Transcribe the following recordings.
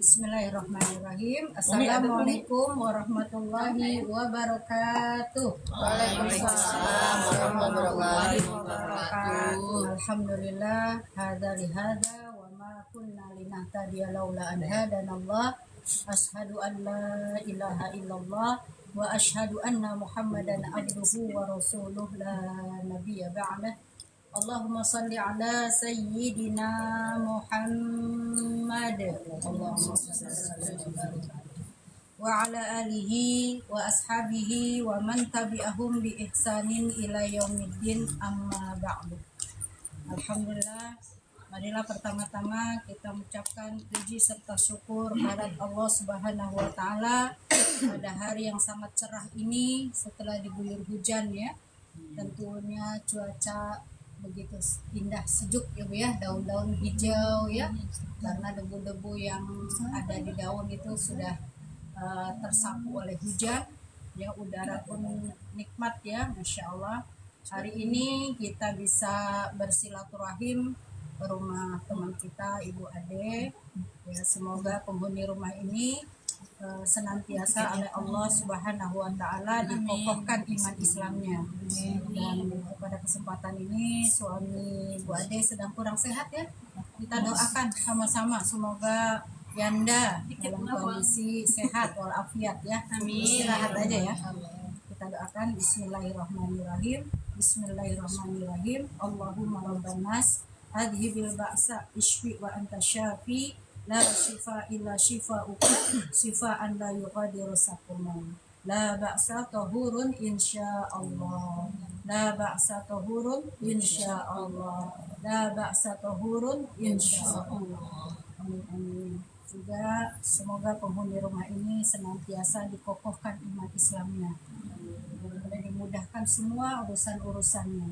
Bismillahirrahmanirrahim. Assalamualaikum warahmatullahi wabarakatuh. Waalaikumsalam warahmatullahi wabarakatuh. Alhamdulillah, hada lihada wa ma kunna linahtadiya laula an hadanallah. Ashhadu an la ilaha illallah wa ashhadu anna Muhammadan abduhu wa rasuluh la nabiyya ba'dah. Allahumma salli ala sayyidina Muhammad wa ala alihi wa ashabihi wa man tabi'ahum bi ihsanin ila yaumiddin, amma ba'du. Alhamdulillah, marilah pertama-tama kita mengucapkan puji serta syukur kepada Allah Subhanahu wa taala pada hari yang sangat cerah ini setelah diguyur hujan ya. Tentunya cuaca begitu indah, sejuk ya Bu ya, daun-daun hijau ya, karena debu-debu yang ada di daun itu sudah tersapu oleh hujan ya. Udara pun nikmat ya, Masya Allah. Hari ini kita bisa bersilaturahim ke rumah teman kita Ibu Ade ya. Semoga penghuni rumah ini senantiasa oleh Allah Subhanahu wa taala dikokohkan iman Islamnya. Dan pada kesempatan ini suami Bu Ade sedang kurang sehat ya. Kita doakan sama-sama semoga Yanda dalam kondisi sehat walafiat ya. Istirahat aja ya. Kita doakan. Bismillahirrahmanirrahim. Bismillahirrahmanirrahim. Allahumma rabban nas adhibil ba'sa ishfi wa anta syafi la shifa illa shifa'uka shifa'an la yughadiru saqaman. La ba'sa tahurun insyaallah. La ba'sa tahurun insyaallah. La ba'sa tahurun insyaallah. Amin amin. Juga semoga penghuni rumah ini senantiasa dikokohkan iman Islamnya. Benar-benar dimudahkan semua urusan-urusannya.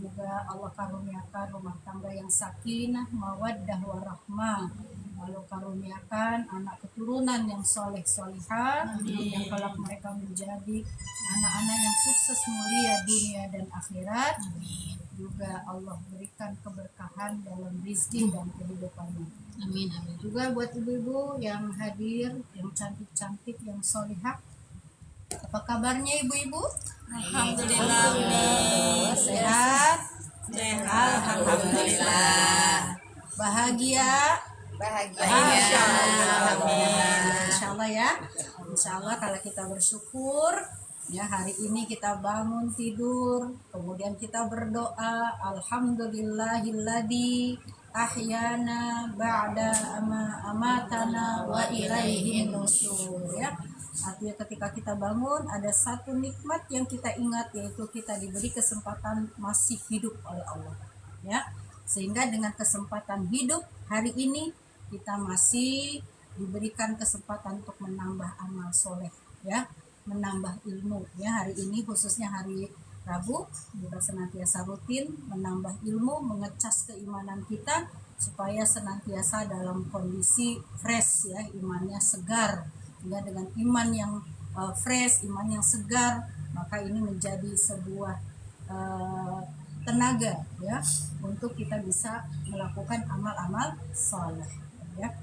Juga Allah karuniakan rumah tangga yang sakinah, mawaddah warahmah. Lalu karuniakan anak keturunan yang soleh solihah, yang kelak mereka menjadi anak-anak yang sukses mulia dunia dan akhirat. Juga Allah berikan keberkahan dalam rezeki dan kehidupannya. Amin amin. Juga buat ibu-ibu yang hadir, yang cantik-cantik, yang solihah, apa kabarnya ibu-ibu? Alhamdulillah. Sehat? Alhamdulillah. Bahagia? Bahagia. Insya Allah ya. Insya Allah kalau kita bersyukur ya, hari ini kita bangun tidur, kemudian kita berdoa, alhamdulillahilladzi ahyana ba'da amatana wa ilaihin nusyur ya. Artinya ketika kita bangun ada satu nikmat yang kita ingat, yaitu kita diberi kesempatan masih hidup oleh Allah ya. Sehingga dengan kesempatan hidup hari ini kita masih diberikan kesempatan untuk menambah amal soleh ya, menambah ilmu ya. Hari ini khususnya hari Rabu kita senantiasa rutin menambah ilmu, mengecas keimanan kita supaya senantiasa dalam kondisi fresh ya, imannya segar. Sehingga dengan iman yang fresh, iman yang segar, maka ini menjadi sebuah tenaga ya untuk kita bisa melakukan amal-amal soleh ya.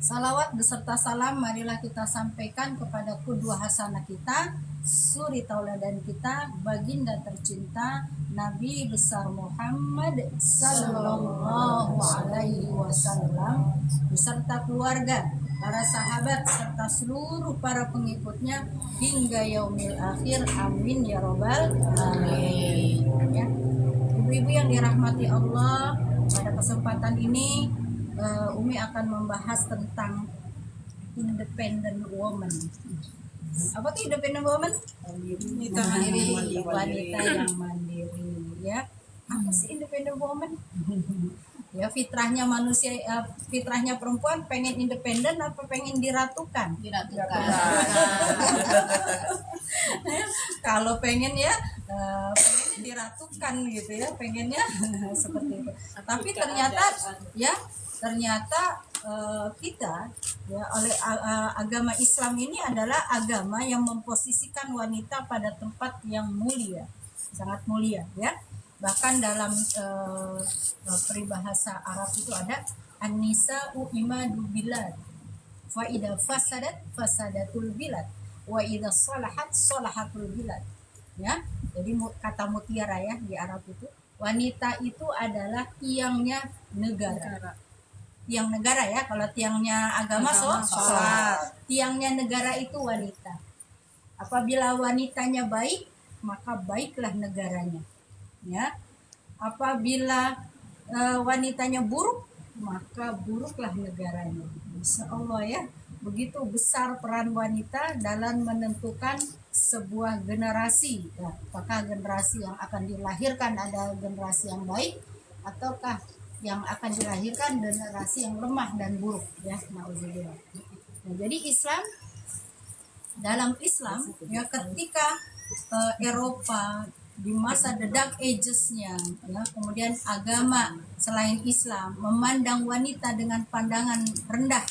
Salawat beserta salam marilah kita sampaikan kepada qudwah hasanah kita, suri tauladan kita, baginda tercinta Nabi besar Muhammad sallallahu alaihi wasallam beserta keluarga, para sahabat serta seluruh para pengikutnya hingga yaumil akhir. Amin ya robbal alamin ya. Ibu-ibu yang dirahmati Allah, pada kesempatan ini Umi akan membahas tentang independent woman. Apa tuh independent woman? Wanita yang mandiri ya. Apa sih independent woman? Ya, fitrahnya manusia, fitrahnya perempuan pengen independen apa pengen diratukan? Diratukan. Kalau pengen ya pengen diratukan gitu ya, pengennya seperti itu. Tapi ternyata kita ya, oleh agama Islam ini adalah agama yang memposisikan wanita pada tempat yang mulia, sangat mulia ya. Bahkan dalam peribahasa Arab itu ada An-nisa'u imadu bilad. Fa idza fasadat fasadatul bilad. Wa idza salahat salahatul bilad. Ya. Jadi kata mutiara ya di Arab itu, wanita itu adalah tiangnya negara. Tiang negara ya, kalau tiangnya agama sholat. Tiangnya negara itu wanita. Apabila wanitanya baik, maka baiklah negaranya. Ya. Apabila wanitanya buruk, maka buruklah negaranya. Insya Allah ya, begitu besar peran wanita dalam menentukan sebuah generasi. Nah, apakah generasi yang akan dilahirkan ada generasi yang baik, ataukah yang akan dilahirkan generasi yang lemah dan buruk ya. Nauzubillah. Nah, jadi dalam Islam ya, ketika Eropa di masa the dark ages-nya ya, kemudian agama selain Islam memandang wanita dengan pandangan rendah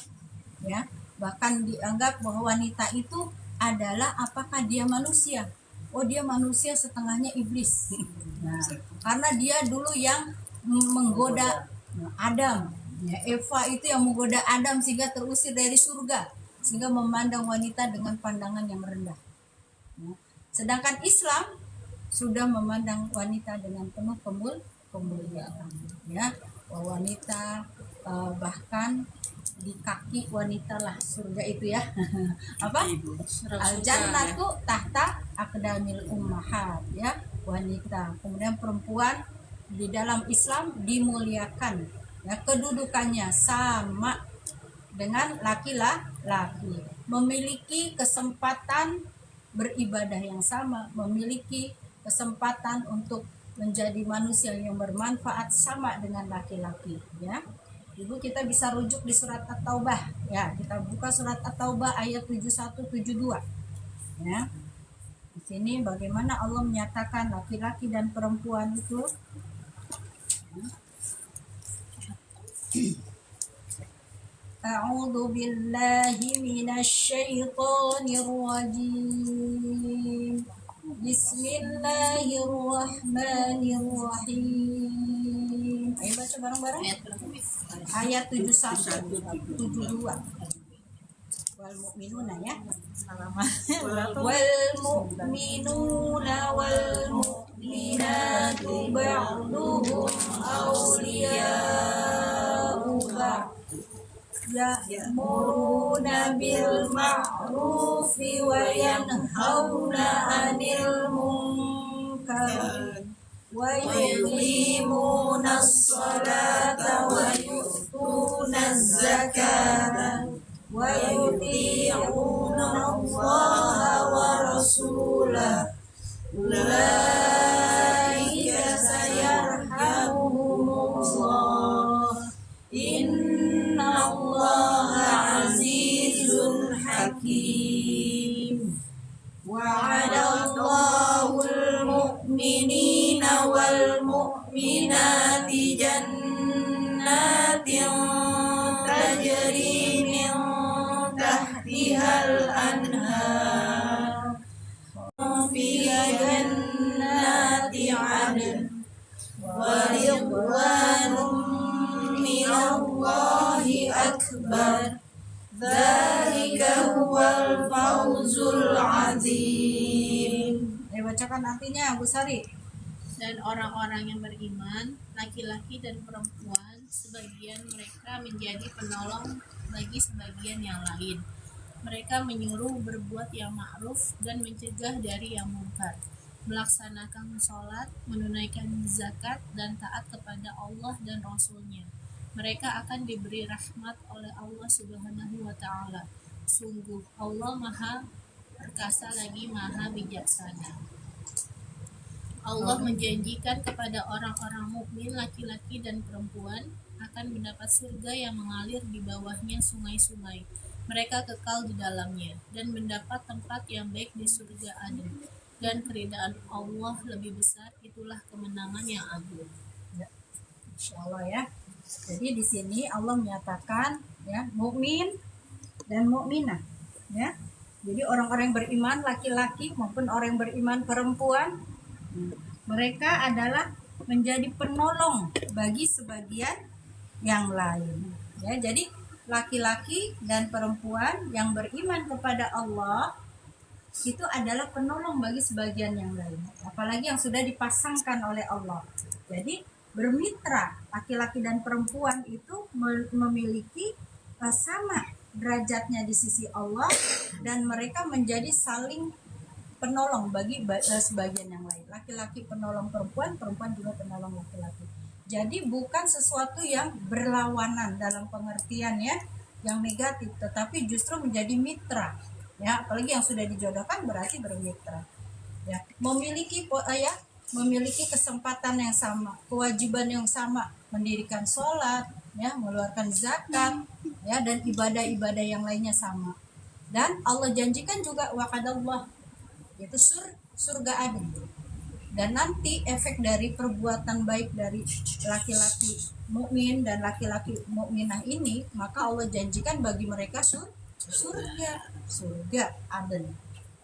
ya, bahkan dianggap bahwa wanita itu adalah apakah dia manusia, oh dia manusia setengahnya iblis. Nah, karena dia dulu yang menggoda Adam ya, Eva itu yang menggoda Adam sehingga terusir dari surga, sehingga memandang wanita dengan pandangan yang rendah ya. Sedangkan Islam sudah memandang wanita dengan penuh kemuliaan ya. Wanita bahkan di kaki wanita lah surga itu ya. Apa? Al-jannatu tahta aqdamil ummahat ya, wanita. Kemudian perempuan di dalam Islam dimuliakan ya, kedudukannya sama dengan laki-laki, memiliki kesempatan beribadah yang sama, memiliki kesempatan untuk menjadi manusia yang bermanfaat sama dengan laki-laki ya. Ibu kita bisa rujuk di surat At-Taubah ya, kita buka surat At-Taubah ayat 71-72 ya. Di sini bagaimana Allah menyatakan laki-laki dan perempuan itu. A'udzu billahi minasy syaithanir rajim. Bismillahirrahmanirrahim. Ayo baca bareng-bareng. Ayat 71-72. Wal mu'minuna ya. Wal mu'minuna wal mu'minatu ba'duhum awliya'u ba'd. Ya'muruna bil ma'rufi wa yanhauna 'anil munkar wa yuqimuna as-salata wa yu'tuna az-zakata wa yuti'una Allaha wa rasulahu ulaika sayarhamuhumullah innallaha azizun hakim. Wa'adallahul mu'minina wal mu'minati jannatin tajri min tahtihal anhar fi jannati 'adn wa ridwanun minallahi akbar. Dzalika huwal fawzul azim. Ayo bacakan artinya Bu Sari. Dan orang-orang yang beriman, laki-laki dan perempuan, sebagian mereka menjadi penolong bagi sebagian yang lain. Mereka menyuruh berbuat yang ma'ruf dan mencegah dari yang mungkar, melaksanakan sholat, menunaikan zakat, dan taat kepada Allah dan Rasul-Nya. Mereka akan diberi rahmat oleh Allah Subhanahu wa Ta'ala. Sungguh Allah Maha Perkasa lagi Maha Bijaksana. Allah menjanjikan kepada orang-orang mukmin laki-laki dan perempuan akan mendapat surga yang mengalir di bawahnya sungai-sungai. Mereka kekal di dalamnya dan mendapat tempat yang baik di surga Aden. Dan keridaan Allah lebih besar, itulah kemenangan yang agung. Ya, Insya Allah ya. Jadi di sini Allah menyatakan ya, mukmin dan mukminah ya. Jadi orang-orang yang beriman laki-laki maupun orang yang beriman perempuan, mereka adalah menjadi penolong bagi sebagian yang lain. Ya, jadi laki-laki dan perempuan yang beriman kepada Allah itu adalah penolong bagi sebagian yang lain, apalagi yang sudah dipasangkan oleh Allah. Jadi bermitra laki-laki dan perempuan itu memiliki sama derajatnya di sisi Allah, dan mereka menjadi saling penolong bagi sebagian yang lain. Laki-laki penolong perempuan, perempuan juga penolong laki-laki. Jadi bukan sesuatu yang berlawanan dalam pengertian ya yang negatif, tetapi justru menjadi mitra. Ya, apalagi yang sudah dijodohkan berarti bermitra. Ya, memiliki kesempatan yang sama, kewajiban yang sama, mendirikan sholat, ya, mengeluarkan zakat, ya, dan ibadah-ibadah yang lainnya sama. Dan Allah janjikan juga wa'adallah, yaitu surga adil. Dan nanti efek dari perbuatan baik dari laki-laki mukmin dan laki-laki mukminah ini, maka Allah janjikan bagi mereka surga adil.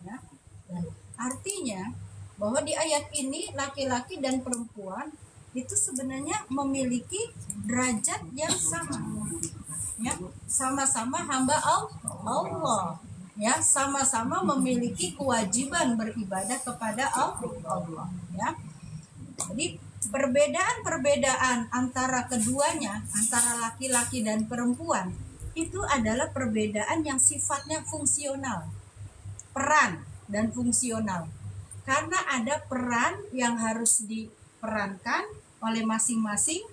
Ya. Dan artinya bahwa di ayat ini laki-laki dan perempuan itu sebenarnya memiliki derajat yang sama. Ya, sama-sama hamba Allah. Ya, sama-sama memiliki kewajiban beribadah kepada Allah, ya. Jadi perbedaan antara keduanya, antara laki-laki dan perempuan, itu adalah perbedaan yang sifatnya fungsional, peran dan fungsional. Karena ada peran yang harus diperankan oleh masing-masing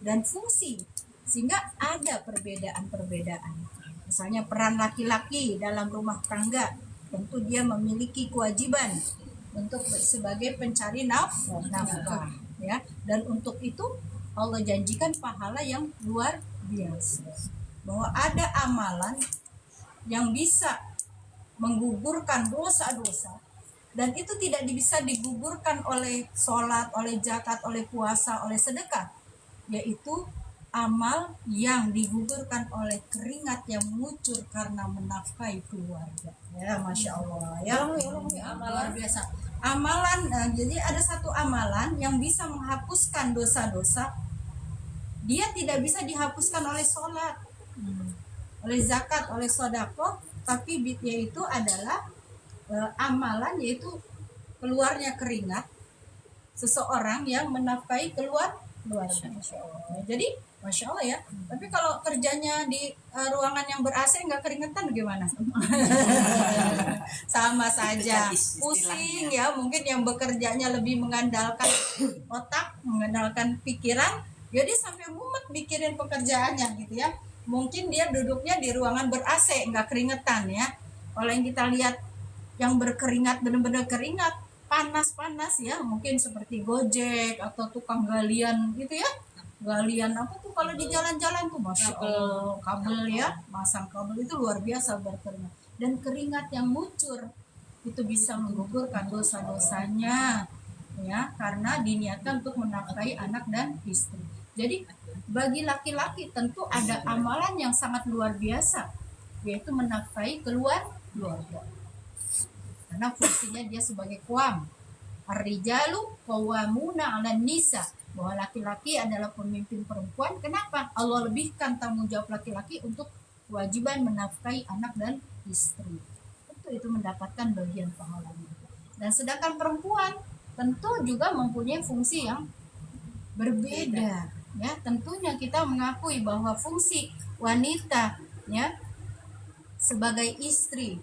dan fungsi, sehingga ada perbedaan. Misalnya peran laki-laki dalam rumah tangga, tentu dia memiliki kewajiban untuk sebagai pencari nafkah, ya. Dan untuk itu Allah janjikan pahala yang luar biasa. Bahwa ada amalan yang bisa menggugurkan dosa-dosa, dan itu tidak bisa digugurkan oleh sholat, oleh zakat, oleh puasa, oleh sedekah, yaitu amal yang digugurkan oleh keringat yang mengucur karena menafkahi keluarga. Ya, masya Allah, ya, luar biasa. Amalan, jadi ada satu amalan yang bisa menghapuskan dosa-dosa. Dia tidak bisa dihapuskan oleh sholat, oleh zakat, oleh sedekah, tapi yaitu adalah amalan, yaitu keluarnya keringat seseorang yang menafkahi keluarga. Masya Allah. Jadi Masya Allah ya. Tapi kalau kerjanya di ruangan yang ber-AC nggak keringetan gimana? Sama saja, pusing ya. Mungkin yang bekerjanya lebih mengandalkan otak, mengandalkan pikiran, jadi sampai mumet mikirin pekerjaannya gitu ya. Mungkin dia duduknya di ruangan ber-AC nggak keringetan ya. Kalau yang kita lihat yang berkeringat, benar-benar keringat, panas-panas ya, mungkin seperti Gojek atau tukang galian gitu ya. Galian apa tuh kalau di jalan-jalan tuh, masya Allah, kabel ya, masang kabel itu luar biasa berkeringat. Dan keringat yang ngucur itu bisa menggugurkan dosa-dosanya, ya, karena diniatkan untuk menafkahi anak dan istri. Jadi bagi laki-laki tentu ada amalan yang sangat luar biasa, yaitu menafkahi keluarga. Karena fungsinya dia sebagai qawam. Ar-rijalu qawwamuna 'alan nisa, bahwa laki-laki adalah pemimpin perempuan. Kenapa? Allah lebihkan tanggung jawab laki-laki untuk kewajiban menafkahi anak dan istri. Tentu itu mendapatkan bagian pahalanya. Dan sedangkan perempuan tentu juga mempunyai fungsi yang berbeda. Ya, tentunya kita mengakui bahwa fungsi wanita ya sebagai istri,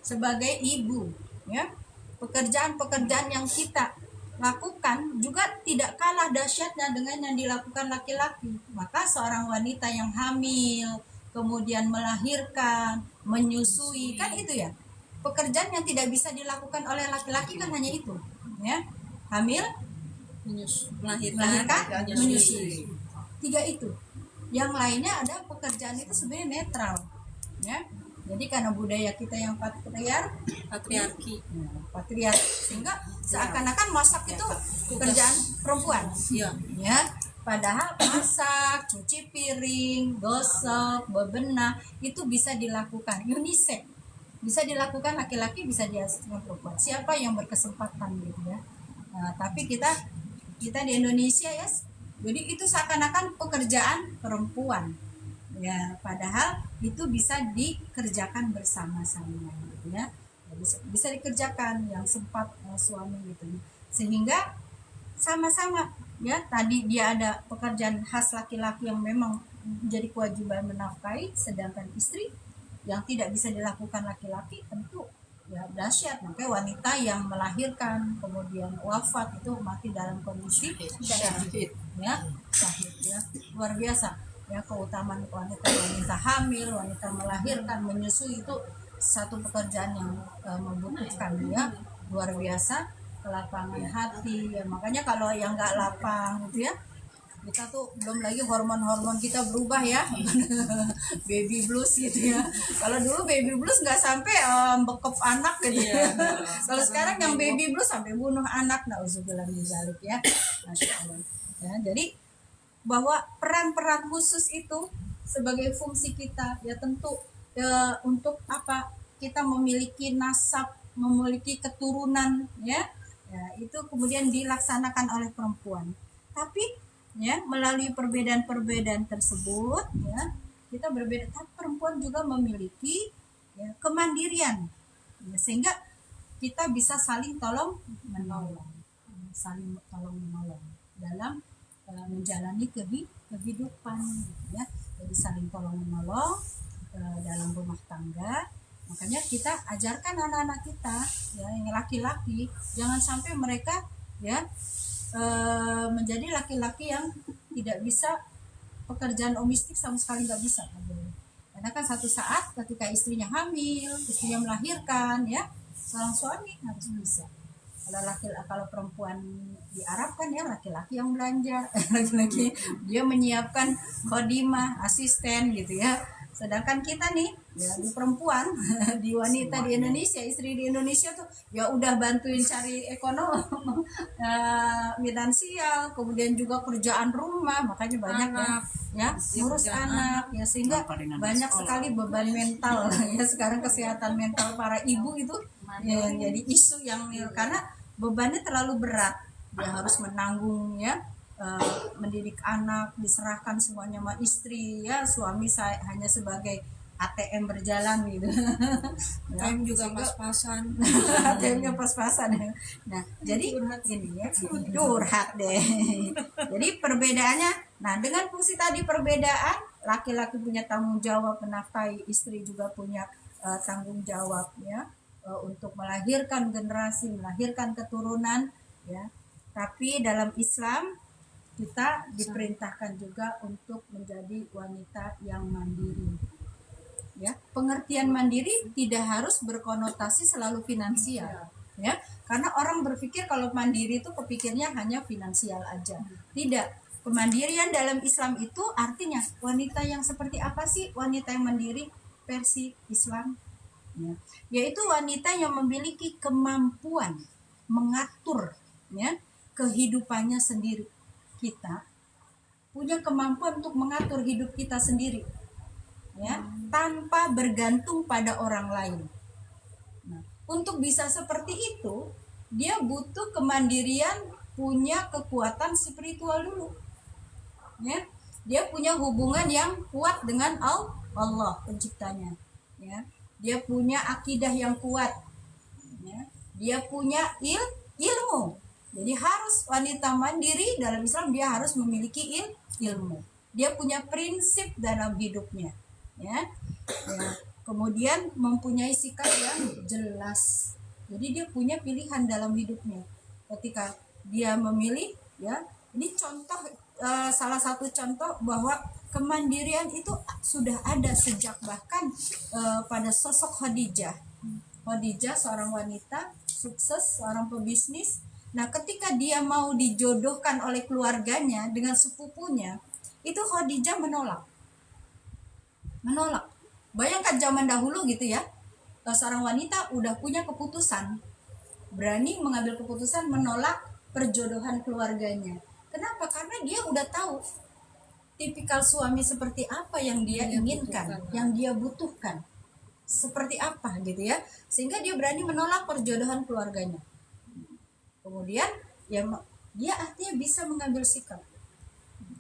sebagai ibu, ya, pekerjaan-pekerjaan yang kita lakukan juga tidak kalah dahsyatnya dengan yang dilakukan laki-laki. Maka seorang wanita yang hamil, kemudian melahirkan, menyusui, kan itu ya, pekerjaan yang tidak bisa dilakukan oleh laki-laki kan hanya itu, ya, hamil, melahirkan, menyusui. 3 itu. Yang lainnya ada pekerjaan itu sebenarnya netral, ya. Jadi karena budaya kita yang patriarki, sehingga seakan-akan masak itu pekerjaan perempuan. Ya, padahal masak, cuci piring, gosok, bebenah itu bisa dilakukan unisex. Bisa dilakukan laki-laki, bisa dilakukan perempuan. Siapa yang berkesempatan gitu ya. Nah, tapi kita di Indonesia ya, jadi itu seakan-akan pekerjaan perempuan. Ya, padahal itu bisa dikerjakan bersama-sama ya. Bisa dikerjakan yang sempat suami gitu. Sehingga sama-sama ya, tadi dia ada pekerjaan khas laki-laki yang memang menjadi kewajiban menafkahi, sedangkan istri yang tidak bisa dilakukan laki-laki tentu ya dahsyat. Makanya wanita yang melahirkan kemudian wafat itu mati dalam kondisi syahid ya, syahid ya, luar biasa ya keutamaan wanita hamil, wanita melahirkan, menyusui itu satu pekerjaan yang membutuhkan ya luar biasa kelapangan hati ya. Makanya kalau yang nggak lapang gitu ya, kita tuh belum lagi hormon-hormon kita berubah ya baby blues gitu ya. Kalau dulu baby blues nggak sampai bekep anak gitu ya. Kalau sekarang yang baby blues sampai bunuh anak, nauzubillah min dzalik ya. Masya Allah ya. Jadi bahwa peran-peran khusus itu sebagai fungsi kita ya tentu untuk apa kita memiliki nasab, memiliki keturunan ya, ya itu kemudian dilaksanakan oleh perempuan. Tapi ya melalui perbedaan-perbedaan tersebut ya kita berbeda, tapi perempuan juga memiliki ya, kemandirian ya, sehingga kita bisa saling tolong menolong, saling tolong menolong dalam menjalani kehidupan ya. Jadi saling tolong menolong dalam rumah tangga. Makanya kita ajarkan anak-anak kita ya yang laki-laki jangan sampai mereka ya menjadi laki-laki yang tidak bisa pekerjaan domestik sama sekali, nggak bisa. Karena kan satu saat ketika istrinya hamil, istrinya melahirkan ya, seorang suami harus bisa. Kalau perempuan di Arab kan ya laki-laki yang belanja, laki-laki dia menyiapkan khodimah, asisten gitu ya. Sedangkan kita nih ya di perempuan di wanita di Indonesia, istri di Indonesia tuh ya udah bantuin cari ekonomi finansial, kemudian juga kerjaan rumah, makanya banyak ya ngurus anak ya, sehingga banyak sekali beban mental ya. Sekarang kesehatan mental para ibu itu ya, jadi isu yang karena bebannya terlalu berat, dia harus menanggung ya mendidik anak, diserahkan semuanya sama istri ya, suami saya hanya sebagai ATM berjalan gitu ya, ATM juga pas-pasan ATM-nya pas-pasan ya. Nah jadi ini ya curhat deh jadi perbedaannya, nah dengan fungsi tadi perbedaan, laki-laki punya tanggung jawab menafkahi, istri juga punya tanggung jawab ya untuk melahirkan generasi, melahirkan keturunan ya. Tapi dalam Islam kita diperintahkan juga untuk menjadi wanita yang mandiri ya. Pengertian mandiri tidak harus berkonotasi selalu finansial ya, karena orang berpikir kalau mandiri itu kepikirnya hanya finansial aja. Tidak, kemandirian dalam Islam itu artinya wanita yang seperti apa sih wanita yang mandiri versi Islam ya, yaitu wanita yang memiliki kemampuan mengatur ya kehidupannya sendiri. Kita punya kemampuan untuk mengatur hidup kita sendiri ya, tanpa bergantung pada orang lain. Nah, untuk bisa seperti itu dia butuh kemandirian, punya kekuatan spiritual dulu ya. Dia punya hubungan yang kuat dengan Allah penciptanya ya. Dia punya akidah yang kuat ya. Dia punya ilmu. Jadi harus wanita mandiri dalam Islam, dia harus memiliki ilmu. Dia punya prinsip dalam hidupnya ya. Kemudian mempunyai sikap yang jelas. Jadi dia punya pilihan dalam hidupnya ketika dia memilih ya. Ini contoh salah satu contoh bahwa kemandirian itu sudah ada sejak bahkan pada sosok Khadijah. Khadijah seorang wanita sukses, seorang pebisnis. Nah ketika dia mau dijodohkan oleh keluarganya dengan sepupunya, itu Khadijah menolak. Bayangkan zaman dahulu gitu ya, seorang wanita udah punya keputusan, berani mengambil keputusan menolak perjodohan keluarganya. Kenapa? Karena dia udah tahu tipikal suami seperti apa yang dia inginkan, yang dia butuhkan seperti apa gitu ya, sehingga dia berani menolak perjodohan keluarganya. Kemudian ya dia artinya bisa mengambil sikap.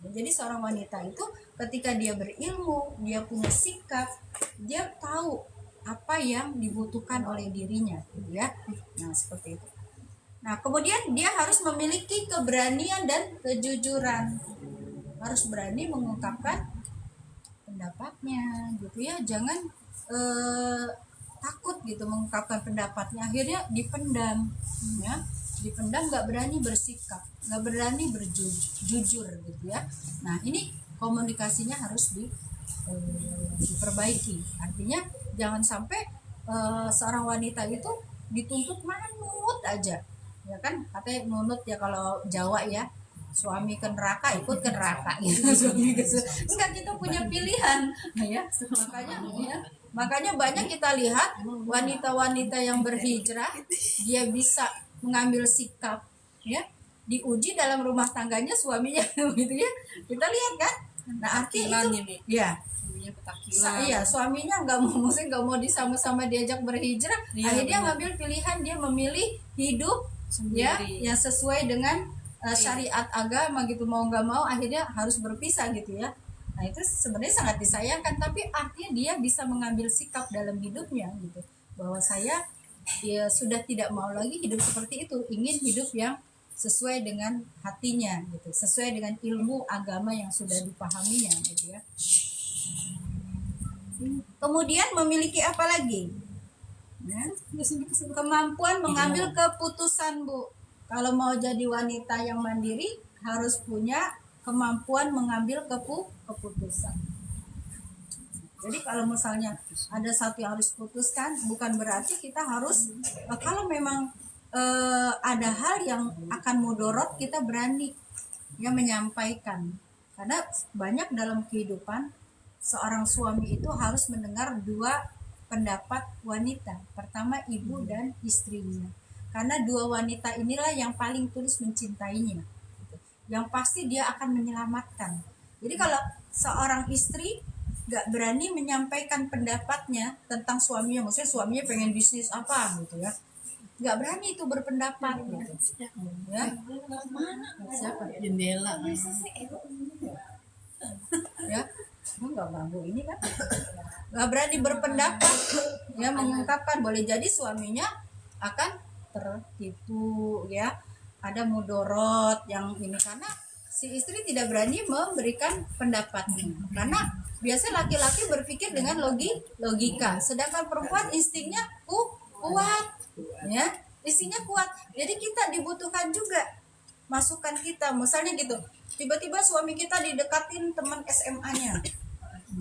Jadi seorang wanita itu ketika dia berilmu, dia punya sikap, dia tahu apa yang dibutuhkan oleh dirinya, gitu ya. Nah, seperti itu. Nah, kemudian dia harus memiliki keberanian dan kejujuran. Harus berani mengungkapkan pendapatnya, gitu ya. Jangan takut gitu mengungkapkan pendapatnya, akhirnya dipendam, ya. Dipendam, nggak berani bersikap, nggak berani berjujur, gitu ya. Nah, ini komunikasinya harus diperbaiki. Artinya jangan sampai seorang wanita itu dituntut manut aja, ya kan, katanya nunut ya kalau Jawa ya, suami ke neraka ikut ke neraka gitu. Suami enggak, kita punya pilihan ya. Makanya banyak kita lihat wanita-wanita yang berhijrah, dia bisa mengambil sikap, ya, diuji dalam rumah tangganya suaminya gitu ya, kita lihat kan. Nah, artinya itu ya, iya, suaminya nggak mau, maksudnya nggak mau sama-sama diajak berhijrah, akhirnya ngambil pilihan, dia memilih hidup sendiri, ya, yang sesuai dengan syariat agama gitu, mau nggak mau akhirnya harus berpisah gitu ya. Nah, itu sebenarnya sangat disayangkan, tapi artinya dia bisa mengambil sikap dalam hidupnya gitu, bahwa dia sudah tidak mau lagi hidup seperti itu, ingin hidup yang sesuai dengan hatinya gitu, sesuai dengan ilmu agama yang sudah dipahaminya gitu ya. Kemudian memiliki apa lagi? Ya, kemampuan mengambil keputusan, Bu. Kalau mau jadi wanita yang mandiri harus punya kemampuan mengambil keputusan. Jadi kalau misalnya ada satu yang harus putuskan, bukan berarti kita harus kalau memang ada hal yang akan mudorot, kita berani ya menyampaikan. Karena banyak dalam kehidupan seorang suami itu harus mendengar dua pendapat wanita. Pertama, ibu dan istrinya. Karena dua wanita inilah yang paling tulus mencintainya. Yang pasti dia akan menyelamatkan. Jadi kalau seorang istri gak berani menyampaikan pendapatnya tentang suaminya, maksudnya suaminya pengen bisnis apa gitu ya, gak berani itu berpendapat gitu ya. Siapa? Jendela Ya, nggak ganggu ini kan, nggak berani berpendapat ya, mengungkapkan, boleh jadi suaminya akan tertipu ya, ada mudorot yang ini, karena si istri tidak berani memberikan pendapatnya. Karena biasanya laki-laki berpikir dengan logika, sedangkan perempuan instingnya kuat ya, instingnya kuat. Jadi kita dibutuhkan juga masukan kita, misalnya gitu, tiba-tiba suami kita didekatin teman SMA-nya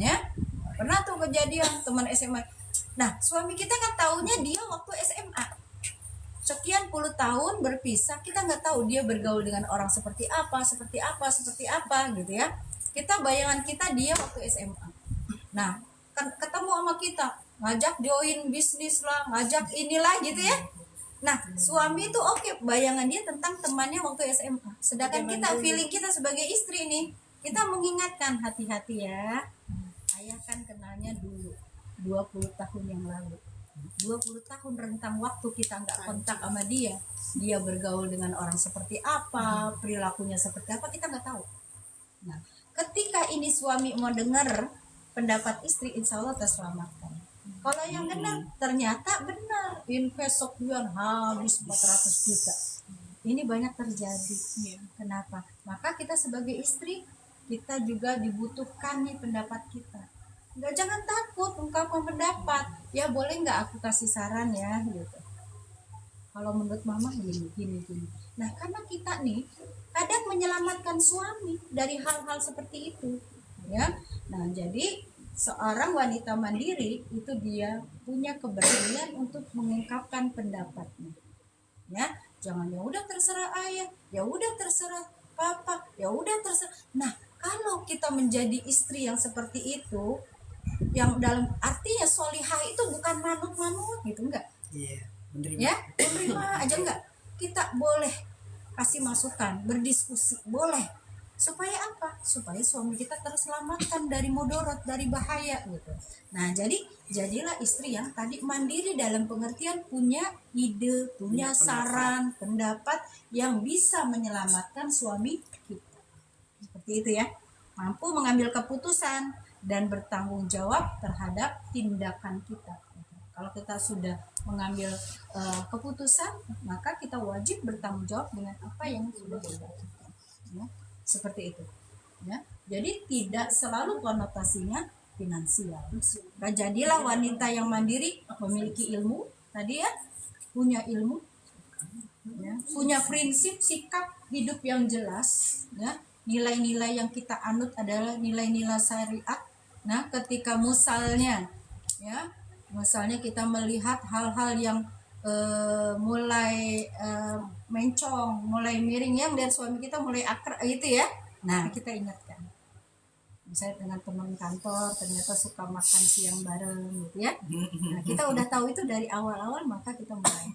ya, pernah tuh kejadian teman SMA. Nah, suami kita kan taunya dia waktu SMA, sekian puluh tahun berpisah, kita nggak tahu dia bergaul dengan orang seperti apa gitu ya. Kita, bayangan kita dia waktu SMA. Nah, kan ketemu sama kita, ngajak join bisnis lah, ngajak inilah gitu ya. Nah, suami itu oke, bayangan dia tentang temannya waktu SMA. Sedangkan kita, feeling kita sebagai istri nih, kita mengingatkan, hati-hati ya. Ayah kan kenalnya dulu 20 tahun yang lalu. 20 tahun rentang waktu kita nggak kontak sama dia bergaul dengan orang seperti apa, perilakunya seperti apa, kita nggak tahu. Nah, ketika ini suami mau dengar pendapat istri, insya Allah terselamatkan. Kalau yang benar, ternyata benar, invest sekian habis 400 juta. Ini banyak terjadi. Kenapa? Maka kita sebagai istri, kita juga dibutuhkan nih pendapat kita. Jangan takut ungkapkan pendapat. Ya, boleh nggak aku kasih saran ya gitu. Kalau menurut mama gini. Nah, karena kita nih kadang menyelamatkan suami dari hal-hal seperti itu ya. Nah, jadi seorang wanita mandiri itu dia punya keberanian untuk mengungkapkan pendapatnya ya. Jangan ya udah terserah ayah, ya udah terserah papa, ya udah terserah. Nah, kalau kita menjadi istri yang seperti itu, yang dalam artinya solihah itu bukan manut-manut gitu, enggak. Iya, menerima. Ya, menerima aja enggak. Kita boleh kasih masukan, berdiskusi, boleh. Supaya apa? Supaya suami kita terselamatkan dari mudorot, dari bahaya gitu. Nah, jadilah istri yang tadi mandiri dalam pengertian punya ide, punya saran, pendapat yang bisa menyelamatkan suami kita. Seperti itu ya. mampu mengambil keputusan dan bertanggung jawab terhadap tindakan kita. Kalau kita sudah mengambil keputusan, maka kita wajib bertanggung jawab dengan apa yang sudah kita lakukan. Ya, seperti itu. Ya, jadi tidak selalu konotasinya finansial. Nah, jadilah wanita yang mandiri, memiliki ilmu, tadi ya, punya ilmu, ya, punya prinsip sikap hidup yang jelas, ya, nilai-nilai yang kita anut adalah nilai-nilai syariat. Nah, ketika misalnya kita melihat hal-hal yang mulai mencong, mulai miring, yang dari suami kita mulai akrab itu ya, nah kita ingatkan. Misalnya dengan teman kantor ternyata suka makan siang bareng gitu ya, nah kita udah tahu itu dari awal-awal, maka kita mulai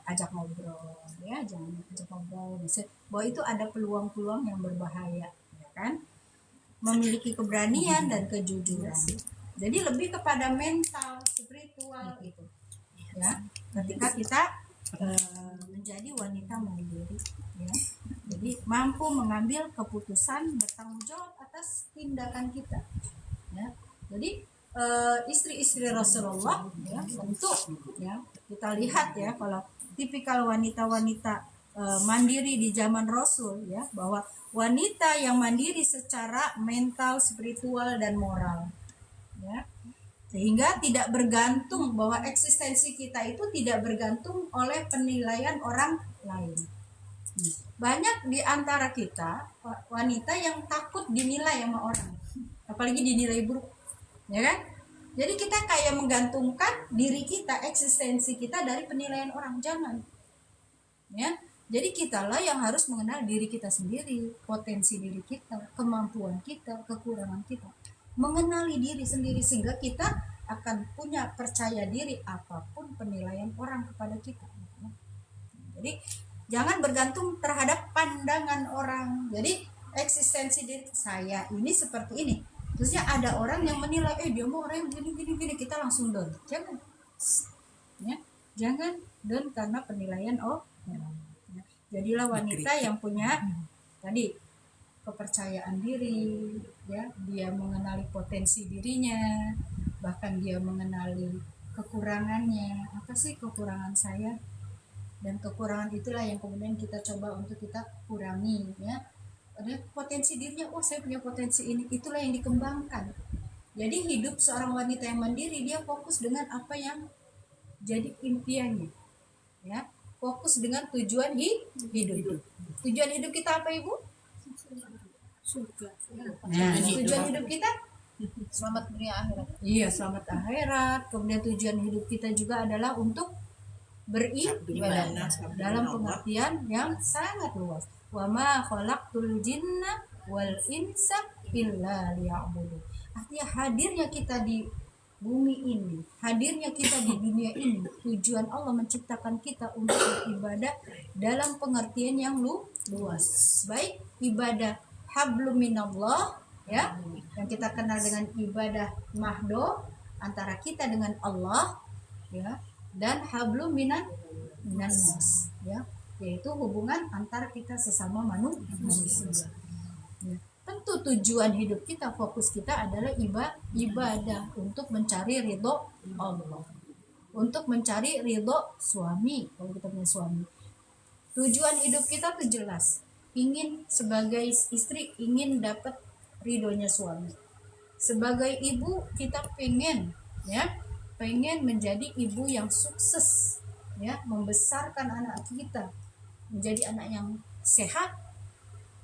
ajak ngobrol, ya, jangan ajak ngobrol misalnya bahwa itu ada peluang-peluang yang berbahaya, ya kan, memiliki keberanian dan kejujuran. Jadi lebih kepada mental, spiritual gitu, ya, ketika kita menjadi wanita mandiri, ya, jadi mampu mengambil keputusan, bertanggung jawab atas tindakan kita, ya. Jadi istri-istri Rasulullah, ya, tentu ya kita lihat ya, kalau tipikal wanita-wanita mandiri di zaman Rasul, ya, bahwa wanita yang mandiri secara mental, spiritual dan moral, ya, sehingga tidak bergantung, bahwa eksistensi kita itu tidak bergantung oleh penilaian orang lain. Banyak di antara kita wanita yang takut dinilai sama orang, apalagi dinilai buruk, ya kan? Jadi kita kayak menggantungkan diri kita, eksistensi kita dari penilaian orang. Jangan, ya. Jadi kitalah yang harus mengenal diri kita sendiri, potensi diri kita, kemampuan kita, kekurangan kita, mengenali diri sendiri, sehingga kita akan punya percaya diri apapun penilaian orang kepada kita. Jadi jangan bergantung terhadap pandangan orang. Jadi eksistensi diri saya ini seperti ini, terusnya ada orang yang menilai dia mau orang yang gini, kita langsung down. Jangan, ya, jangan down karena penilaian orang. Jadilah wanita yang punya tadi kepercayaan diri, ya, dia mengenali potensi dirinya, bahkan dia mengenali kekurangannya. Apa sih kekurangan saya? Dan kekurangan itulah yang kemudian kita coba untuk kita kurangi, ya. Ada potensi dirinya, saya punya potensi ini, itulah yang dikembangkan. Jadi hidup seorang wanita yang mandiri, dia fokus dengan apa yang jadi impiannya, ya, fokus dengan tujuan hidup. Tujuan hidup kita apa, Ibu? Surga. Nah, tujuan hidup kita Selamat dunia akhirat. iya, selamat akhirat. Kemudian tujuan hidup kita juga adalah untuk beribadah dalam pengertian yang sangat luas. Wa ma khalaqtul jinna wal insa illa liya'budun. Artinya hadirnya kita di bumi ini, hadirnya kita di dunia ini, tujuan Allah menciptakan kita untuk beribadah dalam pengertian yang luas. Baik ibadah hablum minallah, ya, yang kita kenal dengan ibadah mahdo antara kita dengan Allah, ya, dan hablum minan nas, ya, yaitu hubungan antar kita sesama manusia. Ya. Tentu tujuan hidup kita, fokus kita adalah ibadah untuk mencari ridho Allah, untuk mencari ridho suami. Kalau kita punya suami, tujuan hidup kita tuh jelas, ingin sebagai istri ingin dapat ridhonya suami. Sebagai ibu kita pengen menjadi ibu yang sukses, ya, membesarkan anak kita menjadi anak yang sehat,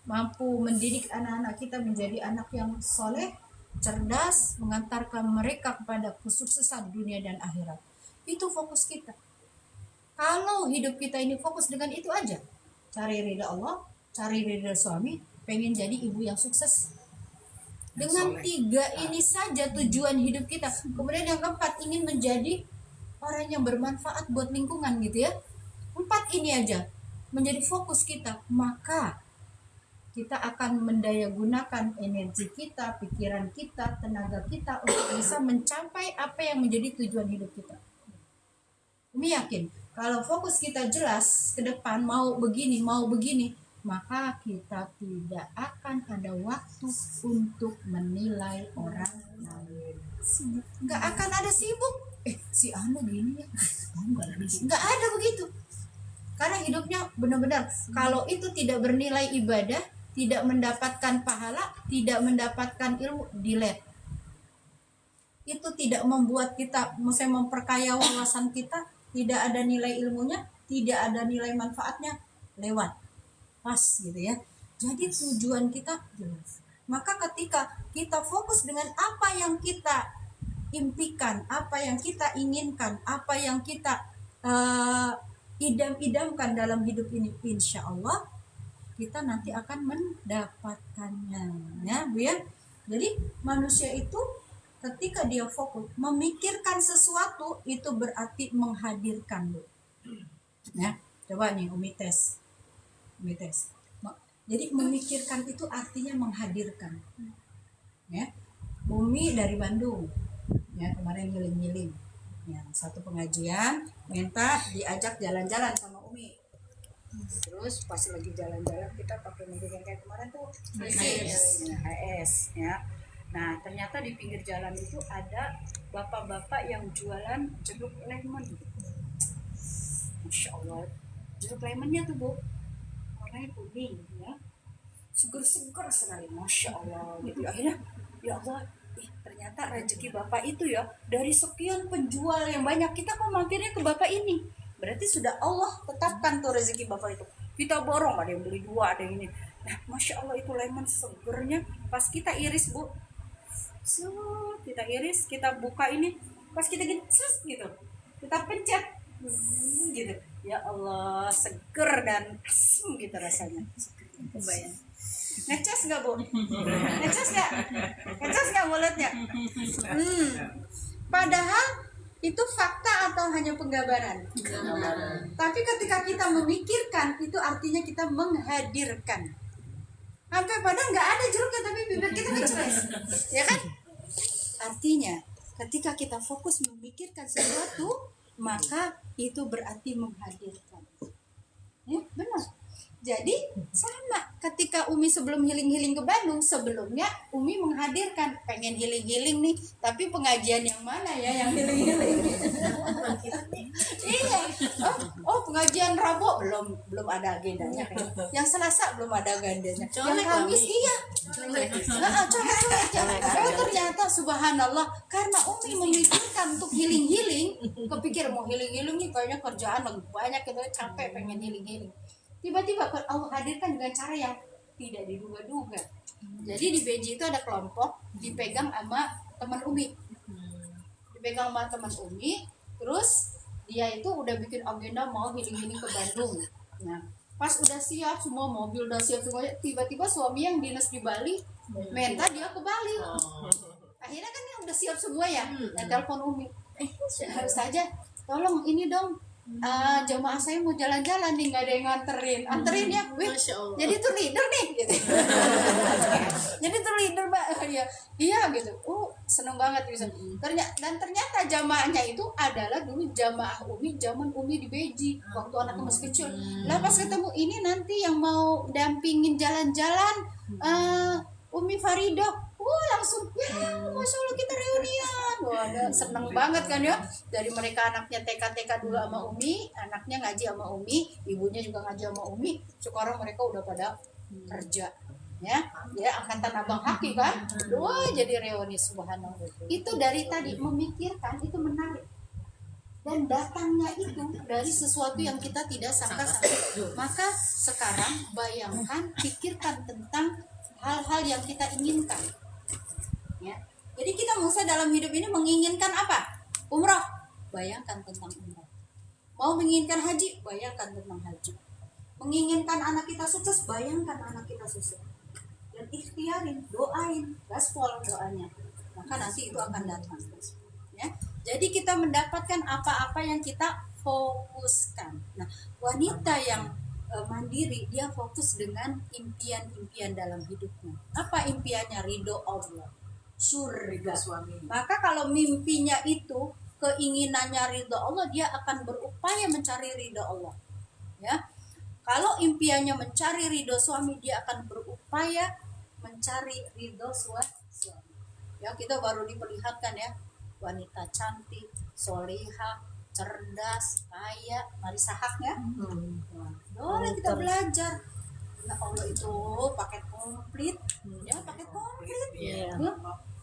mampu mendidik anak-anak kita menjadi anak yang soleh, cerdas, mengantarkan mereka kepada kesuksesan dunia dan akhirat. Itu fokus kita. Kalau hidup kita ini fokus dengan itu aja, cari ridha Allah, cari ridha suami, pengen jadi ibu yang sukses. Dengan tiga ini saja tujuan hidup kita. Kemudian yang keempat, ingin menjadi orang yang bermanfaat buat lingkungan, gitu ya. 4 ini aja menjadi fokus kita, maka kita akan mendayagunakan energi kita, pikiran kita, tenaga kita untuk bisa mencapai apa yang menjadi tujuan hidup kita. Umi yakin kalau fokus kita jelas ke depan, mau begini, maka kita tidak akan ada waktu untuk menilai orang lain. Nggak akan ada sibuk. Si Anu gini ya, nggak ada begitu. Karena hidupnya benar-benar kalau itu tidak bernilai ibadah, tidak mendapatkan pahala, tidak mendapatkan ilmu, delete. Itu tidak membuat kita misalnya memperkaya wawasan kita, tidak ada nilai ilmunya, tidak ada nilai manfaatnya, lewat pas gitu ya. Jadi tujuan kita jelas. Maka ketika kita fokus dengan apa yang kita impikan, apa yang kita inginkan, apa yang kita idam-idamkan dalam hidup ini, insya Allah kita nanti akan mendapatkannya, ya Bu ya. Jadi manusia itu ketika dia fokus memikirkan sesuatu, itu berarti menghadirkan, Bu. Ya, coba nih Umi tes. Jadi memikirkan itu artinya menghadirkan. Ya, Umi dari Bandung, ya kemarin ngiling-ngiling. Ya, satu pengajian minta diajak jalan-jalan sama Umi. Terus pas lagi jalan-jalan kita pakai mobil yang kayak kemarin tuh HS ya. Nah ternyata di pinggir jalan itu ada bapak-bapak yang jualan jeruk lemon. Masya Allah, jeruk lemonnya tuh Bu warnanya kuning ya, seger-seger sekali, Masya Allah gitu. Akhirnya ya Allah, ternyata rezeki bapak itu ya, dari sekian penjual yang banyak kita kok mampirnya ke bapak ini, berarti sudah Allah tetapkan tuh rezeki bapak itu. Kita borong, ada yang beli 2, ada yang ini. Nah Masya Allah itu lemon segernya, pas kita iris Bu, kita iris, kita buka ini, pas kita gitu, kita pencet gitu, ya Allah seger dan asem gitu rasanya. Kebayang. Ngecas nggak Bu? Ngecas nggak mulutnya? Padahal itu fakta atau hanya penggambaran? Tapi ketika kita memikirkan, itu artinya kita menghadirkan. Sampai padahal nggak ada jeruknya, tapi bibir kita ngecas, ya kan? Artinya ketika kita fokus memikirkan sesuatu, maka itu berarti menghadirkan. Ya, benar. Jadi sama ketika Umi sebelum healing-healing ke Bandung, sebelumnya Umi menghadirkan pengen healing-healing nih, tapi pengajian yang mana ya yang healing-healing? Iya. Oh pengajian Rabu belum ada agendanya. Yang Selasa belum ada agendanya. Yang Kamis iya. Colek. Ternyata subhanallah, karena Umi memikirkan untuk healing-healing, kepikir mau healing-healing nih kayaknya kerjaan lagi banyak gitu, capek pengen healing-healing. Tiba-tiba Allah hadirkan dengan cara yang tidak diduga-duga. Jadi di BJ itu ada kelompok dipegang sama teman Umi. Terus dia itu udah bikin agenda mau healing-healing ke Bandung. Nah, pas udah siap semua, mobil udah siap semuanya, tiba-tiba suami yang dinas di Bali minta dia ke Bali. Akhirnya kan dia udah siap semua ya, telepon Umi. Harus saja tolong ini dong, jamaah saya mau jalan-jalan nih, nggak ada yang anterin ya, jadi tuh leader nih gitu. Jadi tuh leader Mbak, iya gitu. Seneng banget bisa. Ternyata jamaahnya itu adalah dulu jamaah Umi zaman Umi di Beji waktu anaknya masih kecil. Lah pas ketemu ini nanti yang mau dampingin jalan-jalan Umi Faridah, langsung ya Masya Allah kita reunian. Seneng banget kan ya. Dari mereka anaknya TK dulu sama Umi, anaknya ngaji sama Umi, ibunya juga ngaji sama Umi. Sekarang mereka udah pada kerja ya angkatan Abang Haki kan. Jadi reuni, subhanallah. Itu dari tadi memikirkan, itu menarik. Dan datangnya itu dari sesuatu yang kita tidak sangka-sangka. Maka sekarang bayangkan, pikirkan tentang hal-hal yang kita inginkan ya. Jadi kita mesti dalam hidup ini menginginkan apa? Umrah, bayangkan tentang umrah. Mau menginginkan haji, bayangkan tentang haji. Menginginkan anak kita sukses, bayangkan anak kita sukses. Dan ikhtiarin, doain, gaspol doanya, maka nanti itu akan datang ya. Jadi kita mendapatkan apa-apa yang kita fokuskan. Nah, wanita yang mandiri, dia fokus dengan impian-impian dalam hidupnya. Apa impiannya? Ridho Allah, surga. Maka kalau mimpinya itu, keinginannya ridho Allah, dia akan berupaya mencari ridho Allah ya. Kalau impiannya mencari ridho suami, dia akan berupaya mencari ridho suami. Ya, kita baru diperlihatkan ya, wanita cantik, solihah, cerdas, kaya, mari sahaknya. Boleh kita belajar. Ya Allah, itu paket komplit, ya paket komplit. Iya. Ya,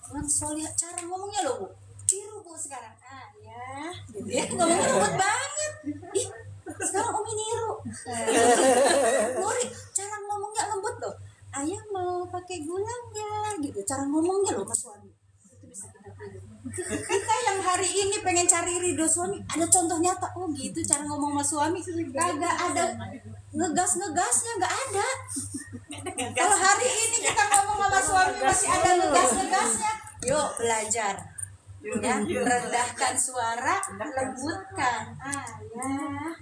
dengan solihah, cara ngomongnya loh Bu, tiru Bu sekarang. Ya, gitu ya, ngomongnya lembut banget. Ih, sekarang Umi niru. Nuri, cara ngomongnya lembut loh. Ayah mau pakai gula nggak? Gitu, cara ngomongnya loh mas suami. Itu bisa kita tiru. Kita yang hari ini pengen cari ridho suami, ada contoh nyata. Oh gitu cara ngomong mas suami. Kagak ada ngegas-ngegasnya, nggak ada. Kalau hari ini kita ngomong sama suami masih ada ngegas-ngegasnya, yuk belajar. Ya, rendahkan suara, lembutkan. Ayah,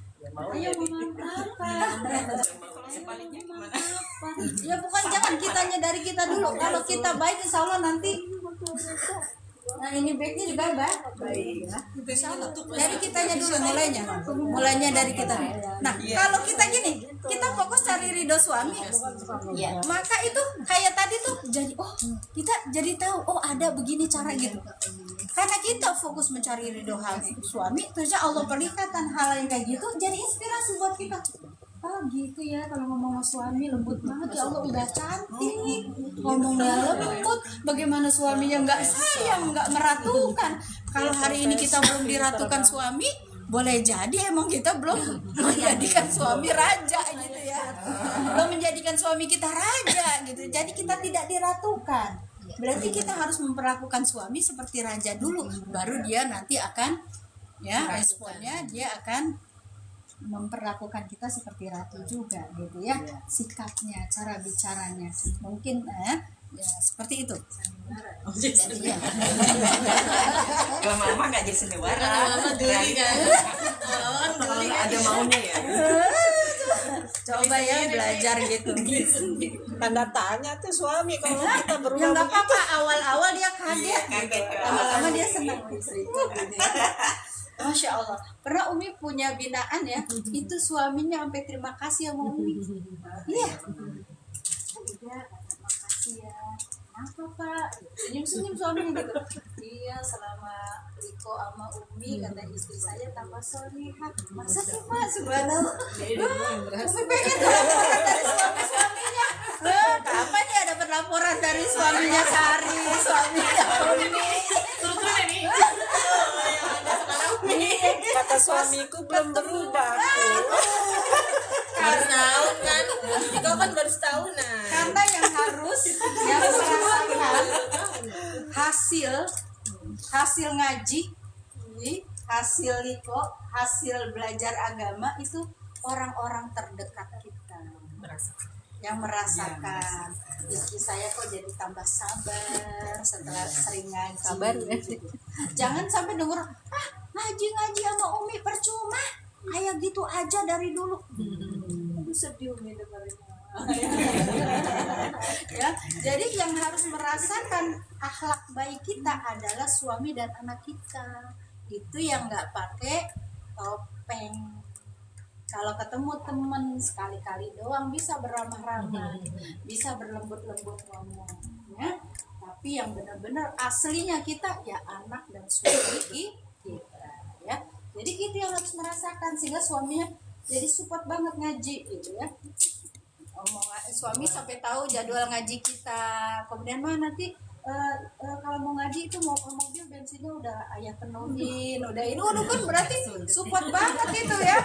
ayo mama apa? Ya bukan, jangan kitanya, dari kita dulu. Kalau kita baik, insya Allah nanti. Nah ini baiknya juga baik. Insya Allah. Dari kitanya dulu mulainya dari kita. Nah kalau kita gini, kita fokus cari ridho suami, maka itu kayak tadi tuh jadi, oh kita jadi tahu, oh ada begini cara gitu. Karena kita fokus mencari ridho suami, terusnya Allah perlihatkan hal yang kayak gitu, jadi inspirasi buat kita. Oh gitu ya, kalau ngomong sama suami lembut banget, ya Allah udah cantik, ngomongnya lembut, bagaimana suaminya nggak sayang, nggak meratukan. Kalau hari ini kita belum diratukan suami, boleh jadi emang kita belum menjadikan suami raja gitu ya, belum menjadikan suami kita raja gitu, jadi kita tidak diratukan. Berarti kita harus memperlakukan suami seperti raja dulu, baru dia nanti akan, ya responnya dia akan memperlakukan kita seperti ratu juga gitu ya, sikapnya, cara bicaranya mungkin ya seperti itu. Jadi, ya. Lama-lama nggak jadi sandiwara. Lama-lama geli kan. Kalau nggak ada maunya ya. Coba ya belajar gitu. Tanda tanya tuh suami kalau kita Ya berubah nggak apa-apa, awal-awal dia kaget, Kaget. lama-lama dia senang istri itu. Gitu ya. Masya Allah, pernah Umi punya binaan ya, itu suaminya sampai terima kasih sama Umi. Iya. Iya, terima kasih ya. Apa Pak? Senyum-senyum suaminya gitu. Iya, selama Riko sama Umi kata istri saya tambah solihah. Masa sih Pak? Subhanallah. Umi pengen tuh laporan dari suami-suaminya. Kapan ya dapat laporan dari suaminya Sari, suaminya Umi? kata suamiku belum berubah. Baru setahun kan, Diko kan baru setahunan. Karena yang harus yang merasakan hasil ngaji, hasil liko, hasil belajar agama itu orang-orang terdekat kita yang merasakan. Istri saya kok jadi tambah sabar setelah sering ngaji. Sabar ya. Jangan sampai denger, ngaji sama Umi percuma, kayak gitu aja dari dulu. Aduh sedih Umi dengarnya. Ya, jadi yang harus merasakan akhlak baik kita adalah suami dan anak kita. Itu yang nggak pakai topeng. Kalau ketemu temen sekali-kali doang bisa beramah-ramah, bisa berlembut-lembut ngomong, ya. Tapi yang benar-benar aslinya kita ya anak dan suami kita, ya. Jadi itu yang harus merasakan, sehingga suaminya jadi support banget ngaji gitu ya. Suami sampai tahu jadwal ngaji kita, kemudian nanti kalau mau ngaji itu mau mobil bensinnya udah ayah penuhin, udah ini udah kan berarti support banget gitu ya.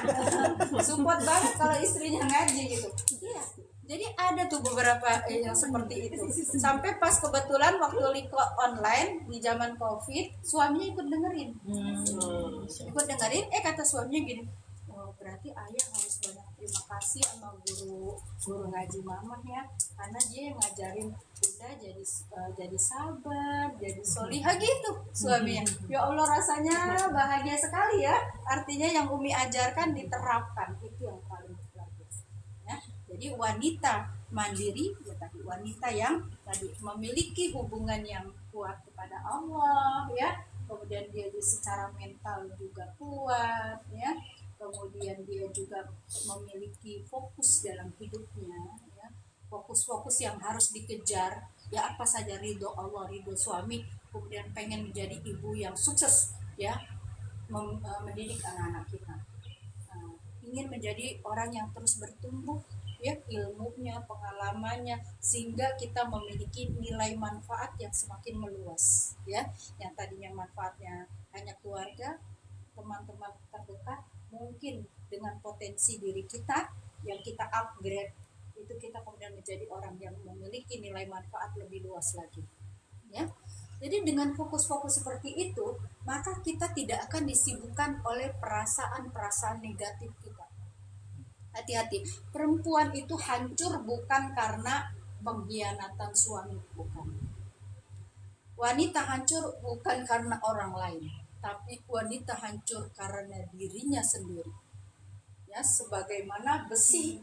Support banget kalau istrinya ngaji gitu. Iya. Jadi ada tuh beberapa yang seperti itu. Sampai pas kebetulan waktu liko online di zaman Covid, suaminya ikut dengerin. Ikut dengerin, kata suaminya gini, oh, berarti ayah harus banyak terima kasih sama guru ngaji mamah ya, karena dia yang ngajarin udah jadi sabar, jadi solihah gitu suaminya. Ya Allah, rasanya bahagia sekali ya. Artinya yang Umi ajarkan diterapkan, itu yang paling bagus ya. Jadi wanita mandiri ya tadi, wanita yang tadi memiliki hubungan yang kuat kepada Allah ya, kemudian dia secara mental juga kuat ya, kemudian dia juga memiliki fokus dalam hidupnya, ya, fokus-fokus yang harus dikejar, ya apa saja, ridho Allah, ridho suami, kemudian pengen menjadi ibu yang sukses, ya, mendidik anak-anak kita. Ingin menjadi orang yang terus bertumbuh, ya, ilmunya, pengalamannya, sehingga kita memiliki nilai manfaat yang semakin meluas, ya, yang tadinya manfaatnya hanya keluarga, teman-teman terdekat, mungkin dengan potensi diri kita yang kita upgrade, itu kita kemudian menjadi orang yang memiliki nilai manfaat lebih luas lagi, ya. Jadi dengan fokus-fokus seperti itu, maka kita tidak akan disibukkan oleh perasaan-perasaan negatif kita. Hati-hati, perempuan itu hancur bukan karena pengkhianatan suami, bukan. Wanita hancur bukan karena orang lain, tapi wanita hancur karena dirinya sendiri. Ya, sebagaimana besi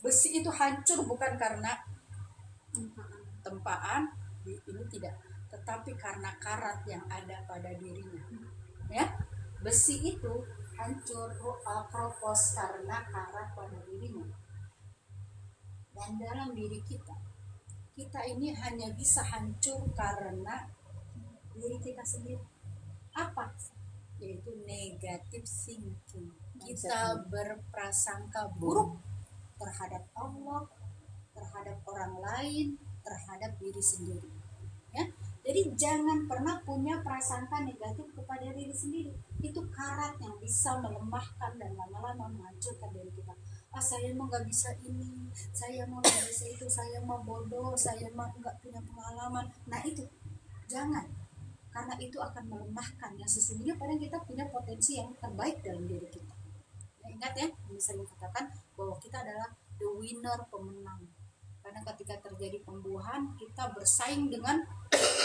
itu hancur bukan karena tempaan, ini tidak, tetapi karena karat yang ada pada dirinya. Ya, besi itu hancur kropos karena karat pada dirinya. Dan dalam diri kita ini hanya bisa hancur karena diri kita sendiri. Apa? Yaitu negative thinking. Kita berprasangka buruk terhadap Allah, terhadap orang lain, terhadap diri sendiri. Ya, jadi jangan pernah punya prasangka negatif kepada diri sendiri. Itu karat yang bisa melemahkan dan lama-lama menghancurkan diri kita. Saya mau nggak bisa ini, saya mau nggak bisa itu, saya mau bodoh, saya mau nggak punya pengalaman. Nah itu jangan, karena itu akan melemahkan. Yang sesungguhnya padahal kita punya potensi yang terbaik dalam diri kita. Ya, ingat ya, bisa dikatakan bahwa kita adalah the winner, pemenang. Karena ketika terjadi pembuahan, kita bersaing dengan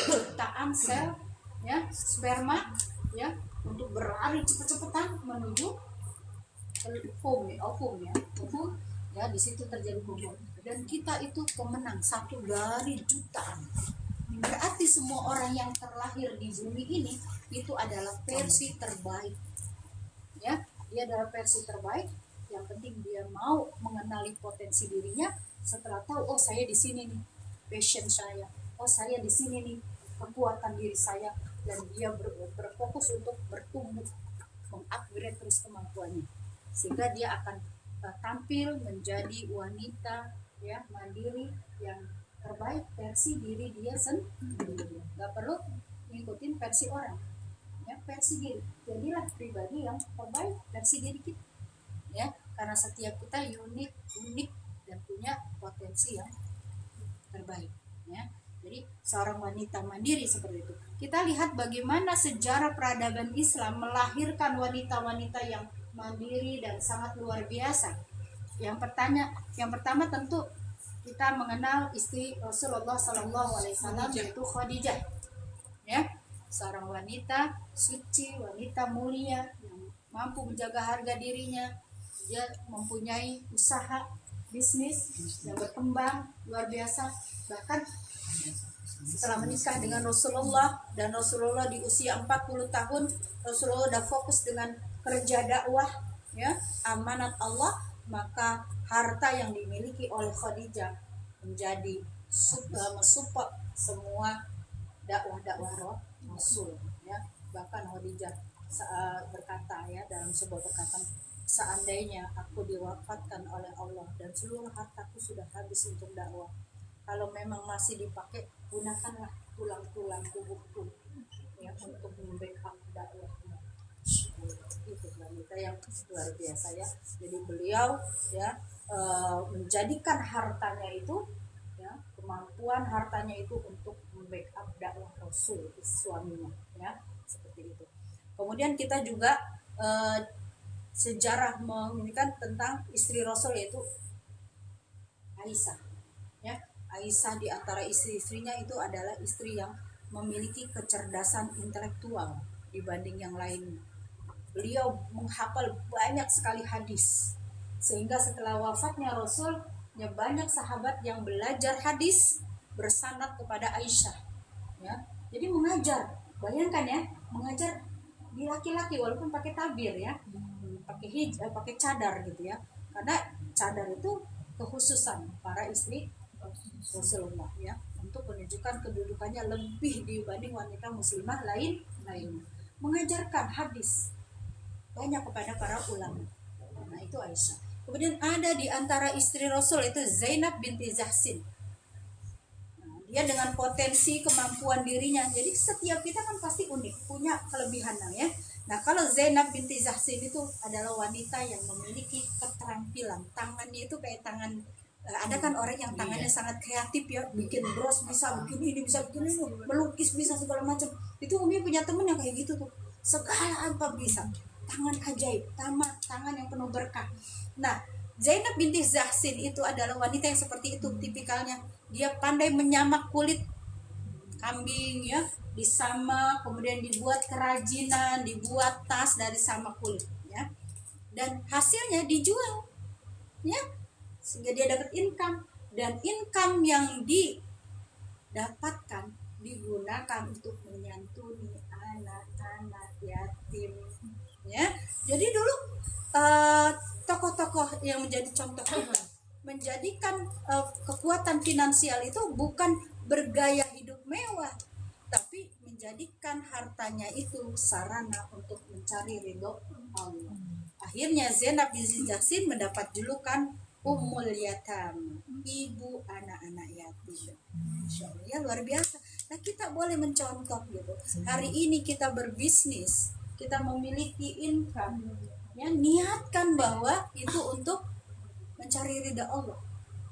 jutaan sel, ya, sperma, ya, untuk berlari cepet-cepetan menuju ovum, ya, di situ terjadi pembuahan. Dan kita itu pemenang, satu dari jutaan. Berarti semua orang yang terlahir di bumi ini itu adalah versi terbaik, ya, dia adalah versi terbaik. Yang penting dia mau mengenali potensi dirinya. Setelah tahu, oh saya di sini nih passion saya, oh saya di sini nih kekuatan diri saya, dan dia berfokus untuk bertumbuh, mengupgrade terus kemampuannya, sehingga dia akan tampil menjadi wanita, ya, mandiri yang terbaik versi diri dia sendiri. Gak perlu ngikutin versi orang, ya, versi diri. Jadilah pribadi yang terbaik versi diri kita, ya, karena setiap kita unik dan punya potensi yang terbaik, ya. Jadi seorang wanita mandiri seperti itu. Kita lihat bagaimana sejarah peradaban Islam melahirkan wanita-wanita yang mandiri dan sangat luar biasa. Yang pertama tentu kita mengenal istri Rasulullah SAW, yaitu Khadijah, ya, seorang wanita suci, wanita mulia yang mampu menjaga harga dirinya. Dia mempunyai usaha bisnis yang berkembang luar biasa. Bahkan setelah menikah dengan Rasulullah, dan Rasulullah di usia 40 tahun, Rasulullah sudah fokus dengan kerja dakwah, ya, amanat Allah. Maka harta yang dimiliki oleh Khadijah menjadi mensupport semua dakwah Rasul, ya. Bahkan Khadijah berkata, ya, dalam sebuah perkataan, seandainya aku diwafatkan oleh Allah dan seluruh hartaku sudah habis untuk dakwah, kalau memang masih dipakai, gunakanlah tulang-tulang tubuhku, ya, untuk membackup dakwah. Itu wanita yang luar biasa, ya. Jadi beliau, ya, menjadikan hartanya itu, ya, kemampuan hartanya itu untuk membackup dakwah Rasul, suaminya, ya, seperti itu. Kemudian kita juga sejarah menginginkan tentang istri Rasul, yaitu Aisyah, ya. Aisyah di antara istri-istrinya itu adalah istri yang memiliki kecerdasan intelektual dibanding yang lainnya. Beliau menghafal banyak sekali hadis, sehingga setelah wafatnya Rasul, ya, banyak sahabat yang belajar hadis bersanad kepada Aisyah, ya. Jadi mengajar, bayangkan, ya, mengajar di laki-laki walaupun pakai tabir, ya. pakai cadar gitu ya, karena cadar itu kekhususan para istri Rasulullah ya, untuk menunjukkan kedudukannya lebih dibanding wanita muslimah lain. Mengajarkan hadis banyak kepada para ulama. Nah itu Aisyah. Kemudian ada di antara istri Rasul itu Zainab binti Jahsin. Nah, dia dengan potensi kemampuan dirinya. Jadi setiap kita kan pasti unik, punya kelebihan ya. Nah kalau Zainab binti Jahsin itu adalah wanita yang memiliki keterampilan. Tangannya itu kayak tangan, ada kan orang yang tangannya sangat kreatif ya, bikin bros bisa, bikin ini bisa, bikin ini, melukis bisa, segala macam. Itu Umi punya temen yang kayak gitu tuh, segala apa bisa, tangan ajaib, tangan yang penuh berkah. Nah Zainab binti Jahsin itu adalah wanita yang seperti itu tipikalnya. Dia pandai menyamak kulit kambing ya, disamak, kemudian dibuat kerajinan, dibuat tas dari samak kulit ya, dan hasilnya dijual ya, sehingga dia dapat income, dan income yang didapatkan digunakan untuk menyantuni anak-anak yatim ya. Jadi dulu tokoh-tokoh yang menjadi contoh kita menjadikan kekuatan finansial itu bukan bergaya hidup mewah, tapi menjadikan hartanya itu sarana untuk mencari ridho Allah. Akhirnya Zainab binti Jahsin mendapat julukan Ummul Yatam, ibu anak-anak yatim. Masya Allah, ya luar biasa. Nah kita boleh mencontoh gitu. Hari ini kita berbisnis, kita memiliki income, ya niatkan bahwa itu untuk mencari ridha Allah.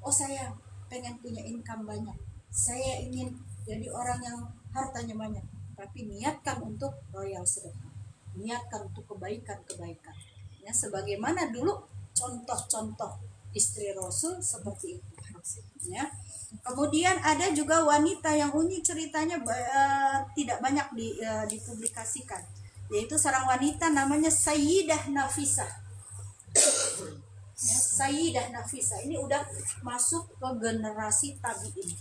Oh saya pengen punya income banyak, saya ingin jadi orang yang hartanya banyak, tapi niatkan untuk royal sedekah, niatkan untuk kebaikan-kebaikan ya, sebagaimana dulu contoh-contoh istri Rasul seperti itu ya. Kemudian ada juga wanita yang unik ceritanya, tidak banyak dipublikasikan, yaitu seorang wanita namanya Sayyidah Nafisah ya, Sayyidah Nafisah ini udah masuk ke generasi tabi'in.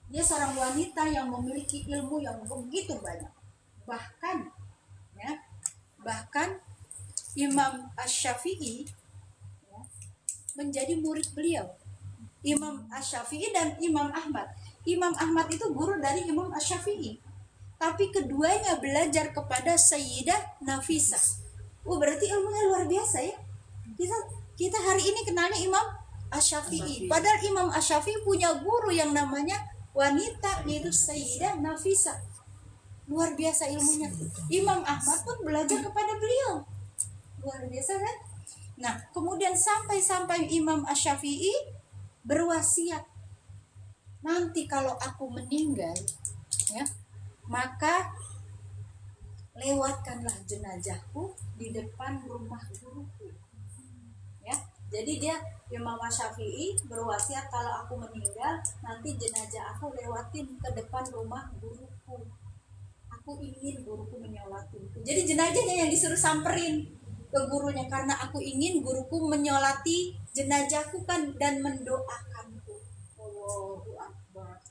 Dia seorang wanita yang memiliki ilmu yang begitu banyak, bahkan Imam Asy-Syafi'i ya, menjadi murid beliau. Imam Asy-Syafi'i dan Imam Ahmad. Imam Ahmad itu guru dari Imam Asy-Syafi'i, tapi keduanya belajar kepada Sayyidah Nafisah. Berarti ilmunya luar biasa ya. Kita hari ini kenalnya Imam Asy-Syafi'i, padahal Imam Asy-Syafi'i punya guru yang namanya wanita, yaitu Sayyidah Nafisah. Luar biasa ilmunya. Imam Ahmad pun belajar kepada beliau. Luar biasa kan? Nah, kemudian sampai Imam Asy-Syafi'i berwasiat, nanti kalau aku meninggal ya, maka lewatkanlah jenazahku di depan rumah guruku. Ya, jadi dia Imam Asy-Syafi'i berwasiat, kalau aku meninggal nanti jenazah aku lewatin ke depan rumah guruku. Aku ingin guruku menyolatiku. Jadi jenazahnya yang disuruh samperin ke gurunya, karena aku ingin guruku menyolati jenazahku kan dan mendoakanku. Allahu Akbar.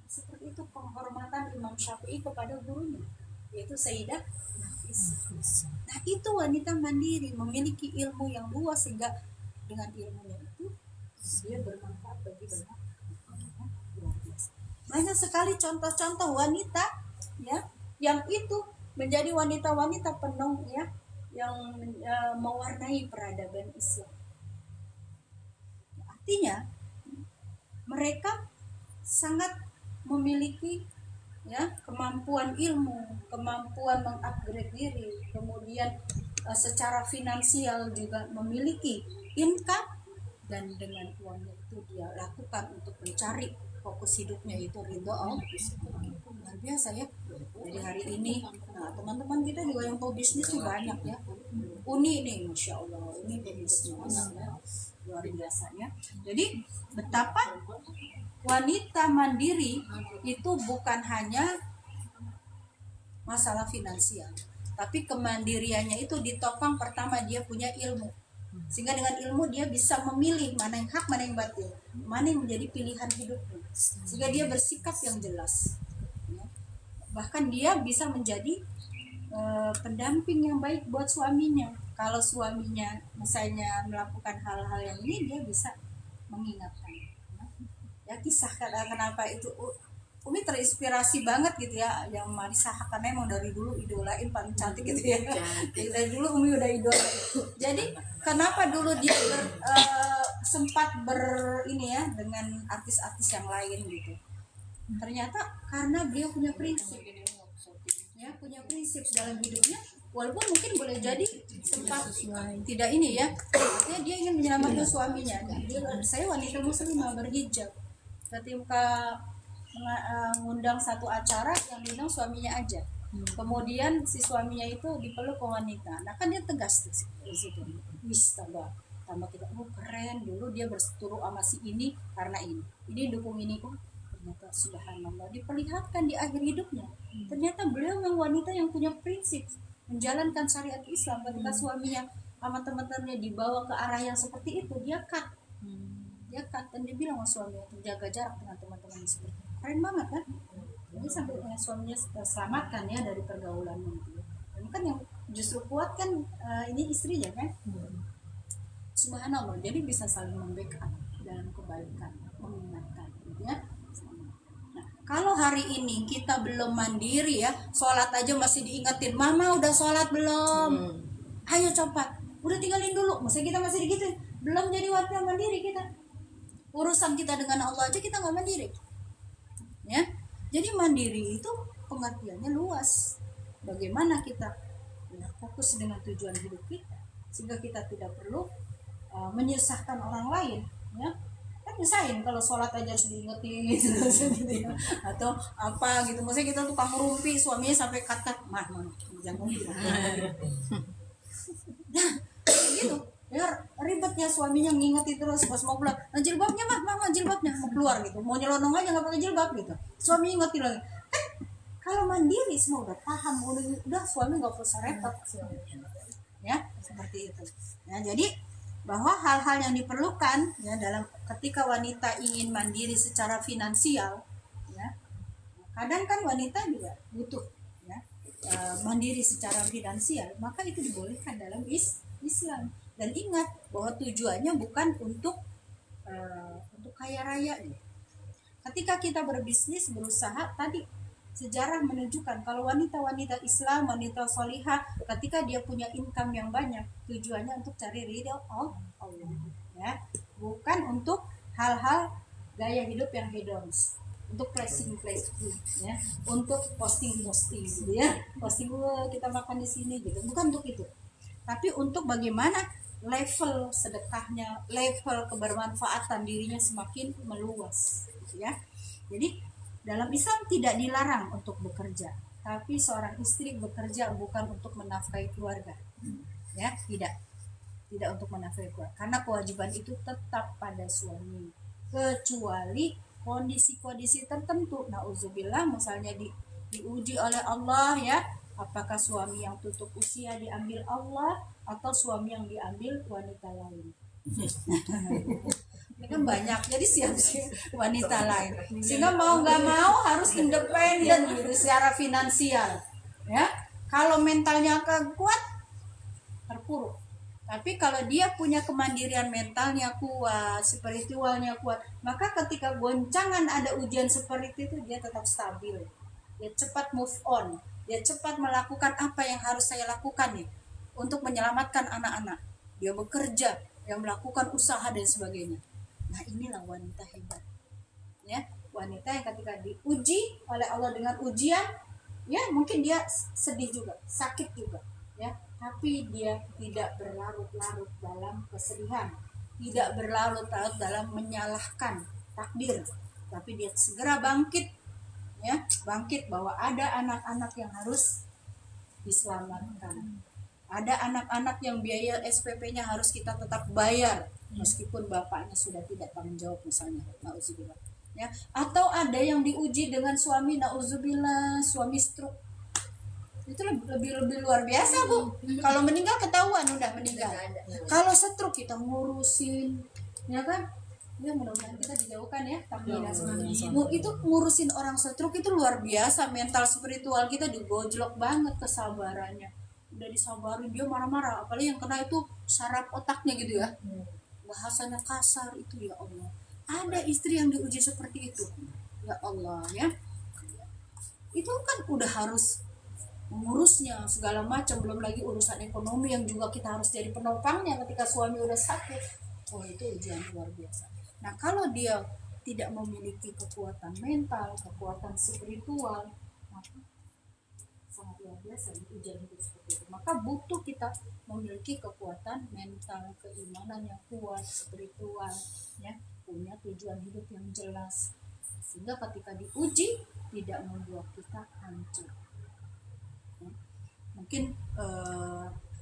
Seperti itu penghormatan Imam Syafi'i kepada gurunya, yaitu Sayyidah Nafisah. Nah itu wanita mandiri, memiliki ilmu yang luas, sehingga dengan ilmunya itu dia bermanfaat bagi banyak orang. Luar biasa. Banyak sekali contoh-contoh wanita ya yang itu menjadi wanita-wanita penuh ya, yang mewarnai peradaban Islam. Artinya mereka sangat memiliki ya kemampuan ilmu, kemampuan mengupgrade diri, kemudian secara finansial juga memiliki income, dan dengan uangnya itu dia lakukan untuk mencari fokus hidupnya, itu ridho Allah. Luar biasa ya. Jadi hari ini teman-teman kita juga yang mau bisnis sih banyak ya. Uni nih, Masya Allah, ini bisnis ya. Luar biasa ya. Jadi betapa wanita mandiri itu bukan hanya masalah finansial, tapi kemandiriannya itu ditopang pertama dia punya ilmu, sehingga dengan ilmu dia bisa memilih mana yang hak, mana yang batil, mana yang menjadi pilihan hidupnya, sehingga dia bersikap yang jelas. Bahkan dia bisa menjadi pendamping yang baik buat suaminya. Kalau suaminya misalnya melakukan hal-hal yang ini, dia bisa mengingatkan. Ya, kisah kenapa itu Umi terinspirasi banget gitu ya, yang Marissa Haque karena emang dari dulu idolain paling cantik gitu ya. Jadi dari dulu Umi udah idola. Jadi kenapa dulu dia sempat ini ya dengan artis-artis yang lain gitu. Ternyata karena beliau punya prinsip. Ya, punya prinsip dalam hidupnya, walaupun mungkin boleh jadi sempat tidak ini ya, artinya dia ingin menyelamatkan suaminya. Saya wanita muslimah berhijab, ketika mengundang satu acara yang diundang suaminya aja, kemudian si suaminya itu dipeluk ke wanita, nah kan dia tegas tuh di situ, wis tambah kita, keren, dulu dia berseteru sama si ini karena ini dukung ini, ternyata subhanallah diperlihatkan di akhir hidupnya, ternyata beliau memang wanita yang punya prinsip menjalankan syariat Islam. Ketika suaminya sama teman-temannya dibawa ke arah yang seperti itu, dia cut dan dia bilang sama suaminya untuk jaga jarak dengan teman-temannya seperti itu. Keren banget kan, jadi sampai suaminya selamatkan ya dari pergaulannya gitu. Dan kan yang justru kuat kan ini istrinya kan, subhanallah. Jadi bisa saling membackup dalam kebaikan, mengingatkan gitu ya. Nah, kalau hari ini kita belum mandiri ya, sholat aja masih diingetin, mama udah sholat belum, ayo cepat, udah tinggalin dulu, maksudnya kita masih digituin, belum jadi warga mandiri kita. Urusan kita dengan Allah aja kita nggak mandiri ya. Jadi mandiri itu pengertiannya luas, bagaimana kita fokus dengan tujuan hidup kita sehingga kita tidak perlu menyusahkan orang lain ya. Kan nyusahin kalau sholat aja harus diingetin gitu ya, atau apa gitu, maksudnya kita tukang ngerumpi suaminya sampai kat mah jangan gitu. Nah gitu ya, ribetnya suaminya ngingetin terus pas mau pulang, nah, jilbabnya mah jilbabnya mau keluar gitu, mau nyelonong aja nggak pakai jilbab gitu, suami ingetin lagi kan. Kalau mandiri semua udah paham, udah suami nggak usah repot ya, seperti itu ya. Jadi bahwa hal-hal yang diperlukan ya dalam ketika wanita ingin mandiri secara finansial ya, kadang kan wanita juga butuh ya mandiri secara finansial, maka itu dibolehkan dalam Islam. Dan ingat bahwa tujuannya bukan untuk kaya raya. Ketika kita berbisnis, berusaha, tadi sejarah menunjukkan kalau wanita-wanita Islam, wanita solihah, ketika dia punya income yang banyak, tujuannya untuk cari ridho Allah ya, bukan untuk hal-hal gaya hidup yang hedons, untuk flexing ya, untuk posting gitu ya, posting kita makan di sini gitu, bukan untuk itu, tapi untuk bagaimana level sedekahnya, level kebermanfaatan dirinya semakin meluas gitu ya. Jadi dalam Islam tidak dilarang untuk bekerja, tapi seorang istri bekerja bukan untuk menafkahi keluarga ya, tidak untuk menafkahi keluarga, karena kewajiban itu tetap pada suami kecuali kondisi-kondisi tertentu. Nauzubillah, misalnya diuji oleh Allah ya, apakah suami yang tutup usia diambil Allah atau suami yang diambil wanita lain. Ini kan banyak, jadi siap-siap wanita lain, sehingga mau nggak mau harus independen gitu secara finansial ya. Kalau mentalnya kuat terpuruk, tapi kalau dia punya kemandirian mentalnya kuat, spiritualnya kuat, maka ketika goncangan ada ujian seperti itu dia tetap stabil, dia cepat move on, dia cepat melakukan apa yang harus saya lakukan nih untuk menyelamatkan anak-anak. Dia bekerja, dia melakukan usaha dan sebagainya. Nah inilah wanita hebat ya, wanita yang ketika diuji oleh Allah dengan ujian ya, mungkin dia sedih juga, sakit juga ya, tapi dia tidak berlarut-larut dalam kesedihan, tidak berlarut-larut dalam menyalahkan takdir, tapi dia segera bangkit ya, bangkit bahwa ada anak-anak yang harus diselamatkan, ada anak-anak yang biaya SPP-nya harus kita tetap bayar meskipun bapaknya sudah tidak tanggung jawab misalnya, nauzubillah ya. Atau ada yang diuji dengan suami, nauzubillah, suami stroke, itu lebih luar biasa Bu. Kalau meninggal ketahuan udah meninggal, kalau stroke kita ngurusin ya kan, Ya mudah-mudahan kita dijauhkan ya takdir itu ngurusin orang stroke itu luar biasa, mental spiritual kita digojlok banget kesabarannya. Udah disabarin dia marah-marah, apalagi yang kena itu saraf otaknya gitu ya, bahasanya kasar itu, ya Allah. Ada istri yang diuji seperti itu, ya Allah ya. Itu kan udah harus mengurusnya segala macam, belum lagi urusan ekonomi yang juga kita harus jadi penopangnya ketika suami udah sakit. Oh itu ujian luar biasa. Nah kalau dia tidak memiliki kekuatan mental, kekuatan spiritual, maka sangat luar biasa ujian hidup seperti itu. Maka butuh kita memiliki kekuatan mental, keimanan yang kuat, spiritual, ya, punya tujuan hidup yang jelas, sehingga ketika diuji tidak membuat kita hancur. Ya. Mungkin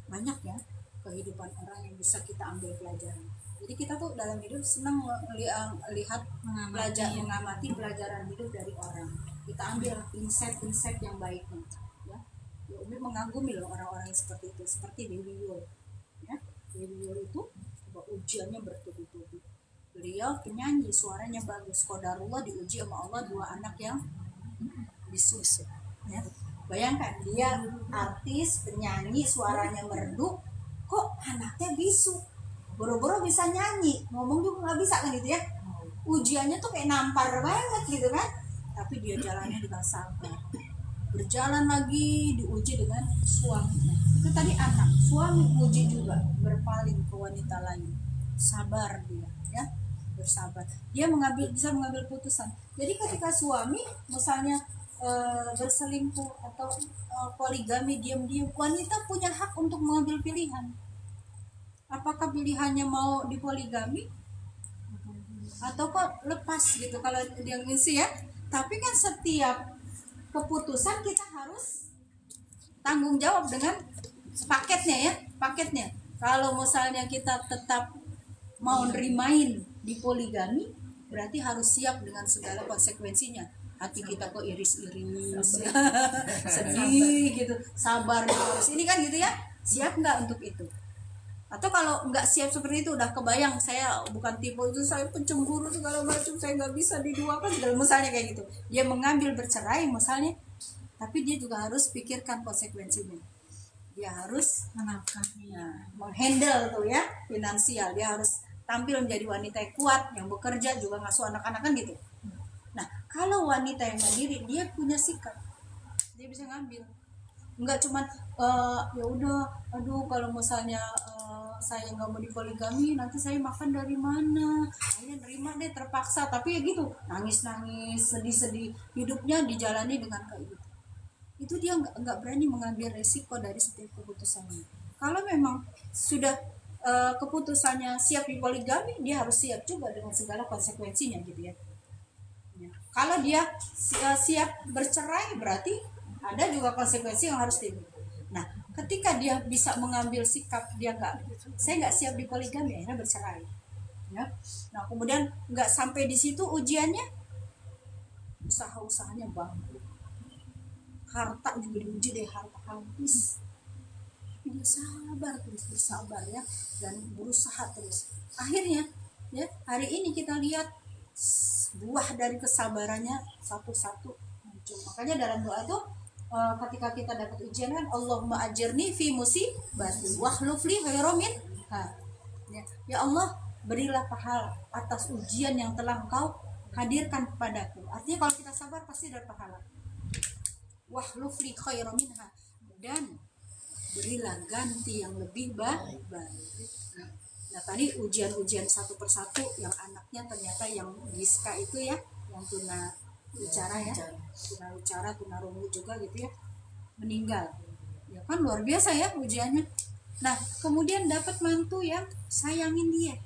banyak ya kehidupan orang yang bisa kita ambil pelajaran. Jadi kita tuh dalam hidup senang lihat mengamati pelajaran hidup dari orang. Kita ambil insight yang baiknya. Ya, Umi mengagumi loh orang-orang yang seperti itu, seperti Dewi Yul. Ya, Dewi Yul itu ujiannya bertubi-tubi. Beliau penyanyi, suaranya bagus. Qadarullah diuji sama Allah 2 anak yang bisu. Ya. Bayangkan dia artis, penyanyi, suaranya merdu, kok anaknya bisu. Boro-boro bisa nyanyi, ngomong juga nggak bisa kan gitu ya. Ujiannya tuh kayak nampar banget gitu kan. Tapi dia jalannya dengan sabar. Berjalan lagi diuji dengan suaminya. Itu tadi anak, suami uji juga, berpaling ke wanita lain. Sabar dia, ya, bersabar. Dia bisa mengambil putusan. Jadi ketika suami misalnya berselingkuh atau poligami diam-diam, wanita punya hak untuk mengambil pilihan. Apakah pilihannya mau dipoligami atau kok lepas gitu kalau dia ngisi ya. Tapi kan setiap keputusan kita harus tanggung jawab dengan paketnya ya, paketnya. Kalau misalnya kita tetap mau nerimain di poligami, berarti harus siap dengan segala konsekuensinya. Hati kita kok iris-iris ya. Sedih gitu, sabar terus ini kan gitu ya. Siap nggak untuk itu? Atau kalau nggak siap seperti itu, udah kebayang saya bukan tipe itu, saya pencemburu segala macam, saya nggak bisa diduakan segala, misalnya kayak gitu. Dia mengambil bercerai misalnya, tapi dia juga harus pikirkan konsekuensinya. Dia harus menghandle tuh ya finansial. Dia harus tampil menjadi wanita yang kuat, yang bekerja, juga ngasuh anak-anak kan gitu. Nah kalau wanita yang mandiri, dia punya sikap, dia bisa ngambil. Nggak cuman ya udah, aduh kalau misalnya saya nggak mau dipoligami, nanti saya makan dari mana? Saya nerima deh terpaksa, tapi ya gitu, nangis-nangis, sedih-sedih, hidupnya dijalani dengan kayak gitu. Itu dia nggak berani mengambil resiko dari setiap keputusannya. Kalau memang sudah keputusannya siap dipoligami, dia harus siap juga dengan segala konsekuensinya gitu ya. Kalau dia siap bercerai, berarti ada juga konsekuensi yang harus diambil. Nah, ketika dia bisa mengambil sikap, saya nggak siap di poligami, akhirnya bercerai. Ya. Nah, kemudian nggak sampai di situ ujiannya, usaha-usahanya bangkrut, harta juga diuji deh, harta habis. Tapi dia sabar terus, bersabar ya, dan berusaha terus. Akhirnya, ya hari ini kita lihat buah dari kesabarannya satu-satu muncul. Makanya dalam doa tuh, ketika kita dapat ujian kan, Allahumma ajirni fi musibati wakhluf li khairan minha. Ya Allah, berilah pahala atas ujian yang telah Engkau hadirkan kepadaku. Artinya kalau kita sabar pasti ada pahala. Wakhluf li khairan minha, dan berilah ganti yang lebih baik. Nah tadi ujian-ujian satu persatu, yang anaknya ternyata yang Giska itu ya, yang tuna bicara ya, tunarungu juga gitu ya, meninggal. Ya kan luar biasa ya ujiannya. Nah kemudian dapat mantu yang sayangin dia,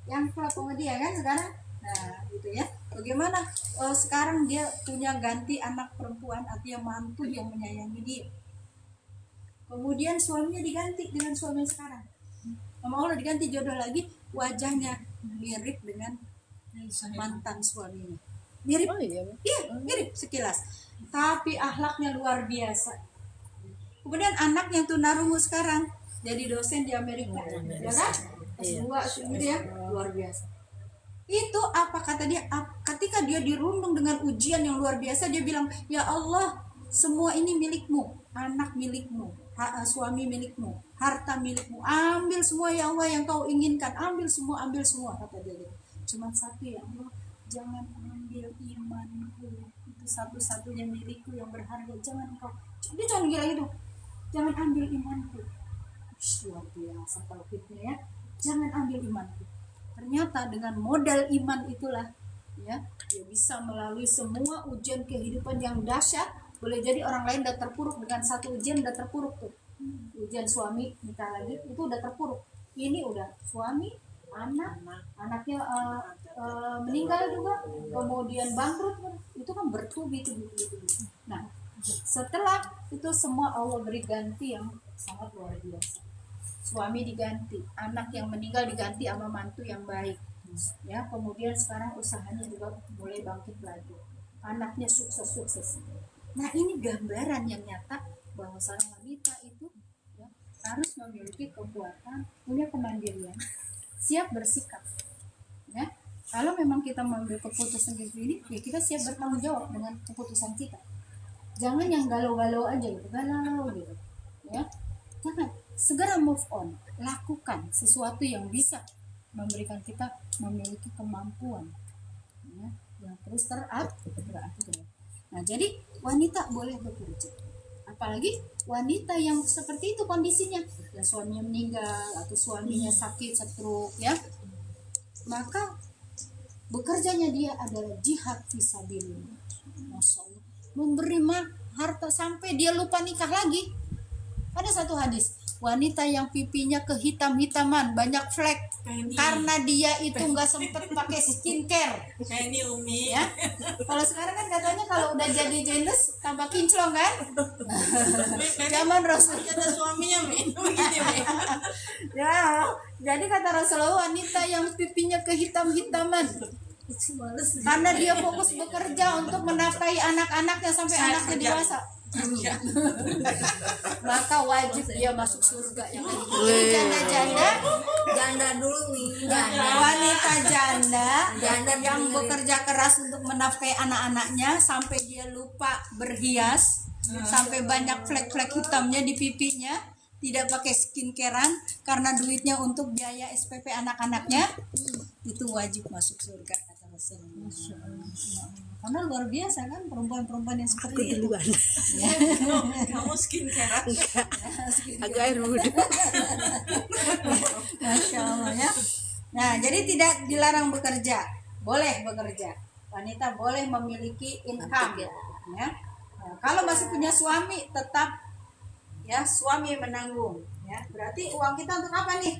yang klop sama dia kan sekarang. Nah gitu ya, bagaimana sekarang dia punya ganti anak perempuan, artinya mantu yang menyayangi dia. Kemudian suaminya diganti dengan suami sekarang, sama Allah diganti jodoh lagi, wajahnya mirip dengan mantan suaminya. Mirip, iya mirip sekilas, tapi akhlaknya luar biasa. Kemudian anak yang tunarungu sekarang jadi dosen di Amerika, ya kan? S2 gitu ya, luar biasa. Itu apa kata dia? Ketika dia dirundung dengan ujian yang luar biasa, dia bilang, ya Allah, semua ini milikmu, anak milikmu, suami milikmu, harta milikmu, ambil semua ya Allah yang kau inginkan, ambil semua, kata dia gitu. Cuman satu ya Allah, jangan ambil imanku, itu satu-satunya milikku yang berharga, jangan kau, dia jangan gila gitu, jangan ambil imanku. Luar biasa tauhidnya ya, jangan ambil imanku. Ternyata dengan modal iman itulah ya dia bisa melalui semua ujian kehidupan yang dahsyat. Boleh jadi orang lain udah terpuruk dengan satu ujian, udah terpuruk tuh. Ujian suami nikah lagi itu udah terpuruk. Ini udah suami, anaknya meninggal juga, kemudian bangkrut, itu kan bertubi-tubi. Nah, setelah itu semua Allah beri ganti yang sangat luar biasa. Suami diganti, anak yang meninggal diganti sama mantu yang baik, ya. Kemudian sekarang usahanya juga mulai bangkit lagi, anaknya sukses. Nah, ini gambaran yang nyata bahwa seorang wanita itu ya, harus memiliki kekuatan, punya kemandirian, siap bersikap. Ya, kalau memang kita mengambil keputusan ini, ya kita siap bertanggung jawab dengan keputusan kita. Jangan yang galau-galau aja gitu, ya. Jangan, segera move on, lakukan sesuatu yang bisa memberikan kita memiliki kemampuan ya, yang terus terupgrade. Nah, jadi wanita boleh bekerja, apalagi wanita yang seperti itu kondisinya, ya suaminya meninggal atau suaminya sakit stroke ya, maka bekerjanya dia adalah jihad fisabilillah. Masya Allah, memberi harta sampai dia lupa nikah lagi. Ada satu hadis, wanita yang pipinya kehitam-hitaman, banyak flek, karena dia itu nggak sempet pakai skincare. Kayak ini Umi. Ya, kalau sekarang kan katanya kalau udah jadi jenis tambah kinclong kan? Zaman Rasul Ada suaminya Mi. Begini Mi. ya, jadi kata Rasulullah, wanita yang pipinya kehitam-hitaman karena dia fokus bekerja untuk menafkahi anak-anaknya sampai anaknya dewasa. Maka wajib dia masuk surga yang kayak gitu. Jadi janda dulu nih, wanita janda yang bekerja keras untuk menafkahi anak-anaknya sampai dia lupa berhias, sampai banyak flek-flek hitamnya di pipinya, tidak pakai skincarean karena duitnya untuk biaya SPP anak-anaknya, itu wajib masuk surga kata Rasulullah. Karena luar biasa kan perempuan-perempuan yang seperti itu. Ya. Kamu skincare Agak air wudhu. Masya Allah ya. Nah, jadi tidak dilarang bekerja, boleh bekerja. Wanita boleh memiliki income ya. Nah, kalau masih punya suami tetap ya suami menanggung ya. Berarti uang kita untuk apa nih?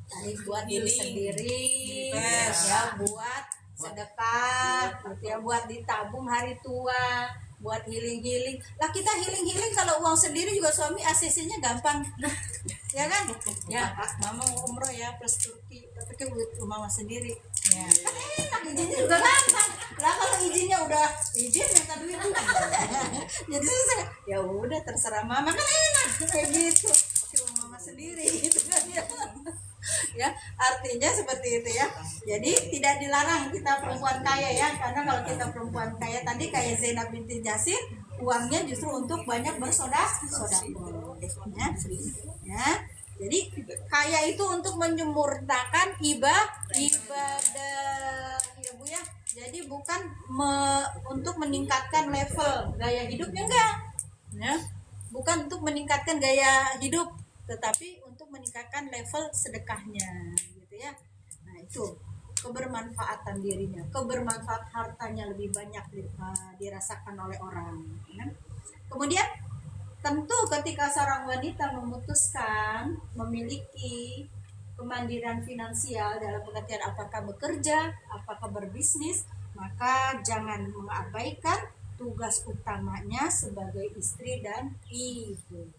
Tadi buat diri sendiri, ya buat sedekah, gitu ya, buat ditabung hari tua, buat healing. Lah kita healing kalau uang sendiri juga suami ACC-nya gampang, ya kan? Ya, mama mau umroh ya plus Turki, tapi kan duit mama sendiri. Ya. Kan enak, izinnya juga gampang. Lah kalau izinnya udah izin minta duit. Jadi saya, ya udah terserah mama, kan enak kayak gitu. Pakai uang mama sendiri gitu kan ya. Ya, artinya seperti itu ya. Jadi tidak dilarang kita perempuan kaya ya, karena kalau kita perempuan kaya tadi kayak Zainab binti Jasir, uangnya justru untuk banyak bersodak ya. Ya. Jadi kaya itu untuk menyempurnakan ibadah ya Bu ya. Jadi bukan untuk meningkatkan level gaya hidupnya, enggak ya. Bukan untuk meningkatkan gaya hidup, tetapi untuk meningkatkan level sedekahnya gitu ya. Nah, itu kebermanfaatan dirinya, kebermanfaat hartanya lebih banyak dirasakan oleh orang ya. Kemudian tentu ketika seorang wanita memutuskan memiliki kemandirian finansial dalam pengertian apakah bekerja, apakah berbisnis, maka jangan mengabaikan tugas utamanya sebagai istri dan ibu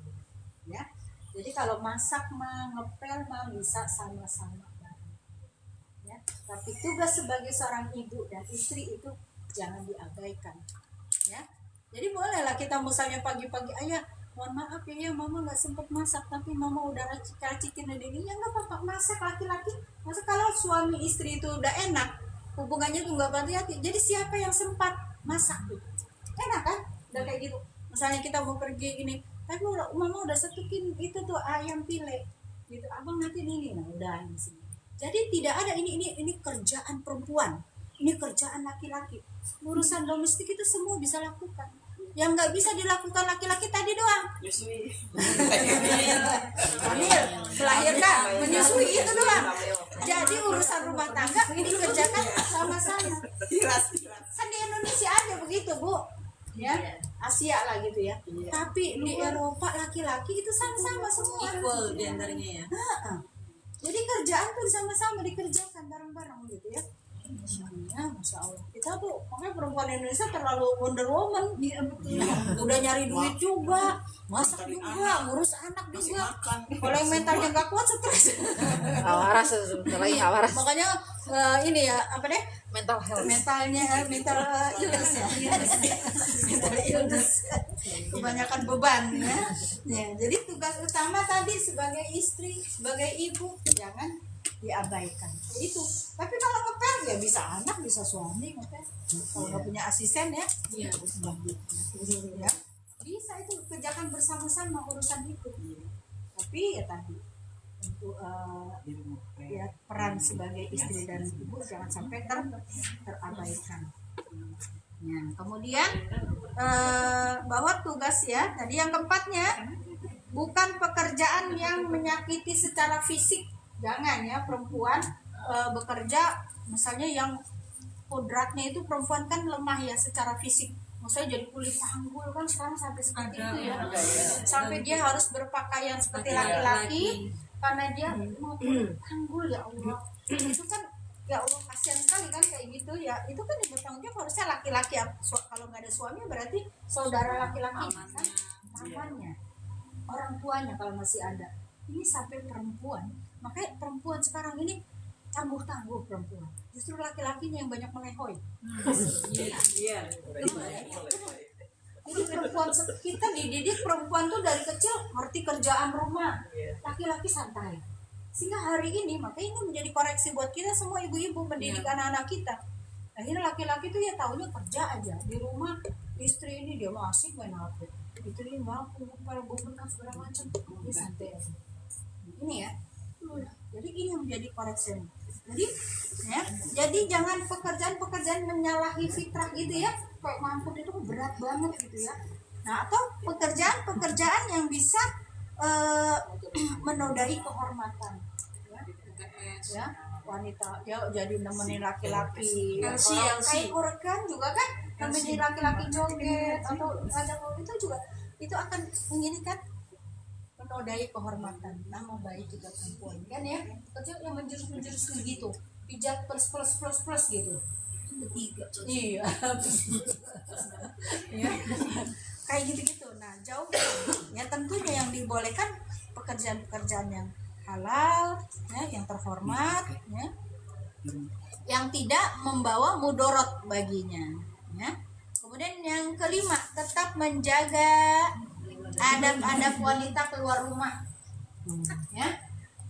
ya. Jadi kalau masak mah, ngepel mah bisa sama-sama ya. Tapi tugas sebagai seorang ibu dan istri itu jangan diabaikan ya. Jadi bolehlah kita misalnya pagi-pagi, ayah mohon maaf ya mama nggak sempet masak tapi mama udah racikin ini ya nggak apa-apa, masak laki-laki. Masa kalau suami istri itu udah enak hubungannya tuh nggak hati-hati, jadi siapa yang sempat masak tuh enak kan, udah kayak gitu. Misalnya kita mau pergi gini tapi mama udah setukin itu tuh ayam pile gitu, abang nanti ini, nah udah di sini. Jadi tidak ada ini kerjaan perempuan, ini kerjaan laki-laki. Urusan domestik itu semua bisa lakukan. Yang nggak bisa dilakukan laki-laki tadi doang. Hamil, melahirkan, menyusui itu doang. Jadi urusan rumah tangga ini kerjakan sama-sama. Kan di Indonesia aja begitu, Bu. Ya, Asia lah gitu ya. Tapi di Eropa laki-laki itu sama-sama semua. Equal gendernya ya. Jadi kerjaan tuh sama-sama dikerjakan bareng-bareng gitu ya. Ya, Masya Allah. Kita tuh, makanya perempuan Indonesia terlalu Wonder Woman. Iya, betul. Udah nyari duit juga, masak juga, ngurus anak juga. Kalau yang mentalnya gak kuat, stres. Waras lagi nggak waras. Makanya ini ya, apa deh? Mental health. Mental illness ya. Mental illness. Kebanyakan beban ya. Ya, jadi tugas utama tadi sebagai istri, sebagai ibu, jangan diabaikan itu. Tapi kalau ngepel ya bisa anak, bisa suami ngepel. Kalau nggak punya asisten ya, ya bisa itu kerjakan bersama-sama urusan itu. Tapi ya tadi untuk ya peran sebagai istri dan ibu jangan sampai terabaikan. Ya, kemudian bahwa tugas ya tadi yang keempatnya bukan pekerjaan yang menyakiti secara fisik. Jangan ya perempuan bekerja misalnya yang kodratnya itu, perempuan kan lemah ya secara fisik, maksudnya jadi kulit panggul kan sekarang sampai seperti itu ya, sampai dia harus berpakaian seperti laki-laki karena dia mau kulit panggul. Ya Allah, itu kan ya Allah kasihan sekali kan kayak gitu ya. Itu kan yang bertanggung jawab harusnya laki-laki. Kalau nggak ada suami berarti saudara laki-laki kan, pamannya, orang tuanya kalau masih ada. Ini sampai perempuan. Makanya perempuan sekarang ini tangguh-tangguh perempuan. Justru laki-lakinya yang banyak melehoi. Iya. Jadi perempuan kita dididik perempuan tuh dari kecil ngerti kerjaan rumah. Laki-laki santai. Sehingga hari ini makanya ini menjadi koreksi buat kita semua ibu-ibu mendidik anak-anak kita. Akhirnya laki-laki tuh ya taunya kerja aja di rumah. Istri ini dia mau asik main HP. Itu dia mampu para bukan segala macam. Dia santai aja. Ini ya. Jadi ini yang menjadi koreksi. Jadi jangan pekerjaan menyalahi fitrah gitu ya. Kayak mamput itu berat banget gitu ya. Nah, atau pekerjaan yang bisa menodai kehormatan. Ya, wanita ya jadi nemenin laki-laki. Kayak kurekan juga kan nemenin laki-laki joget atau ada itu juga itu akan menginginkan menodai kehormatan, nama baik kita perempuan kan ya. Kerja yang menjurus gitu, pijat plus gitu. Ketiga. Iya. Ya. Kayak gitu. Nah, jauh ya tentunya yang dibolehkan pekerjaan-pekerjaan yang halal, ya, yang terhormat, ya, yang tidak membawa mudorot baginya. Ya. Kemudian yang kelima, tetap menjaga adab-adab wanita keluar rumah, ya,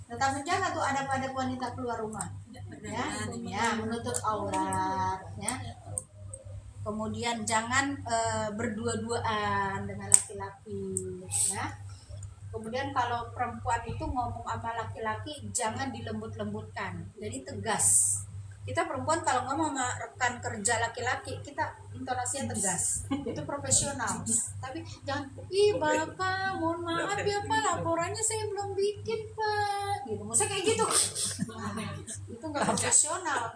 tetap menjaga tuh adab-adab wanita keluar rumah, ya, menutup aurat, ya. Kemudian jangan berdua-duaan dengan laki-laki, ya. Kemudian kalau perempuan itu ngomong sama laki-laki jangan dilembut-lembutkan, jadi tegas. Kita perempuan kalau ngomong sama rekan kerja laki-laki kita intonasinya tegas, itu profesional. Tapi jangan, ih bapak mohon maaf ya pak, laporannya saya belum bikin pak, gitu. Maksudnya kayak gitu, itu nggak profesional,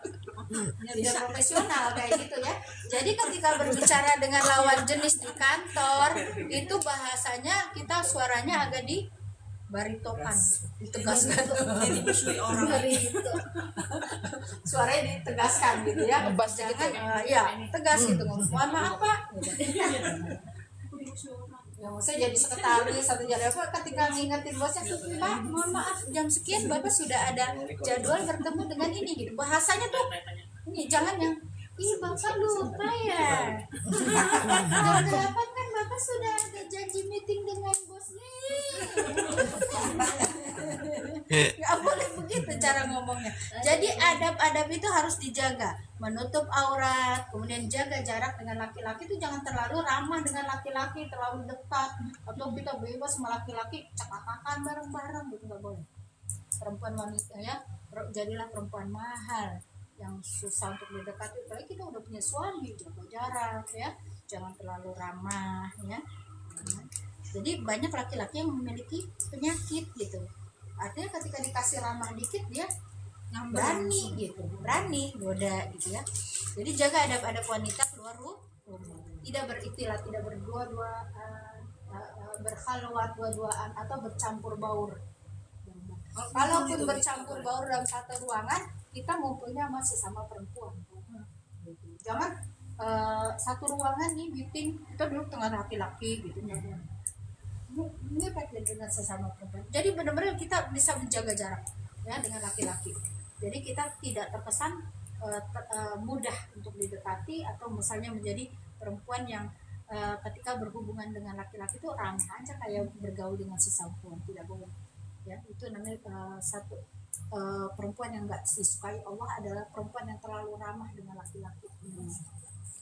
tidak profesional kayak gitu ya. Jadi ketika berbicara dengan lawan jenis di kantor itu bahasanya kita suaranya agak di baritokan, ditegaskan, Jadi musuhi orang. suaranya ditegaskan gitu ya, jangan ya tegas gitu, mohon maaf pak, ya maksudnya jadi sekretaris atau jadi apa, ketika ngingetin bosnya, pak mohon maaf jam sekian bapak sudah ada jadwal bertemu dengan ini gitu, bahasanya tuh ini, jangan yang ih bapak lupa ya jam 8 kan bapak Bapak sudah ada janji meeting dengan bosnya. Nggak boleh begitu cara ngomongnya. Jadi adab-adab itu harus dijaga. Menutup aurat, kemudian jaga jarak dengan laki-laki itu jangan terlalu ramah dengan laki-laki, terlalu dekat, atau kita bebas sama laki-laki cekakakan bareng-bareng gitu, nggak boleh. Perempuan wanita ya, jadilah perempuan mahal yang susah untuk didekati. Apalagi kita udah punya suami, jaga jarak ya, jangan terlalu ramah ya. Jadi banyak laki-laki yang memiliki penyakit gitu. Artinya ketika dikasih ramah dikit dia berani gitu, berani goda gitu ya. Jadi jaga adab-adab wanita keluar rumah, tidak berikhtilat, tidak berdua-duaan, berkhalwat dua-duaan atau bercampur baur. Kalaupun bercampur baur dalam satu ruangan, kita ngumpulnya masih sama perempuan. Jangan satu ruangan nih meeting kita duduk tengah laki-laki gitu. Ini pakai dengan sesama perempuan. Jadi benar-benar kita bisa menjaga jarak ya dengan laki-laki. Jadi kita tidak terkesan mudah untuk didekati atau misalnya menjadi perempuan yang ketika berhubungan dengan laki-laki itu ramah aja kayak bergaul dengan sesama perempuan, tidak boleh. Ya, itu namanya satu perempuan yang enggak disukai Allah adalah perempuan yang terlalu ramah dengan laki-laki.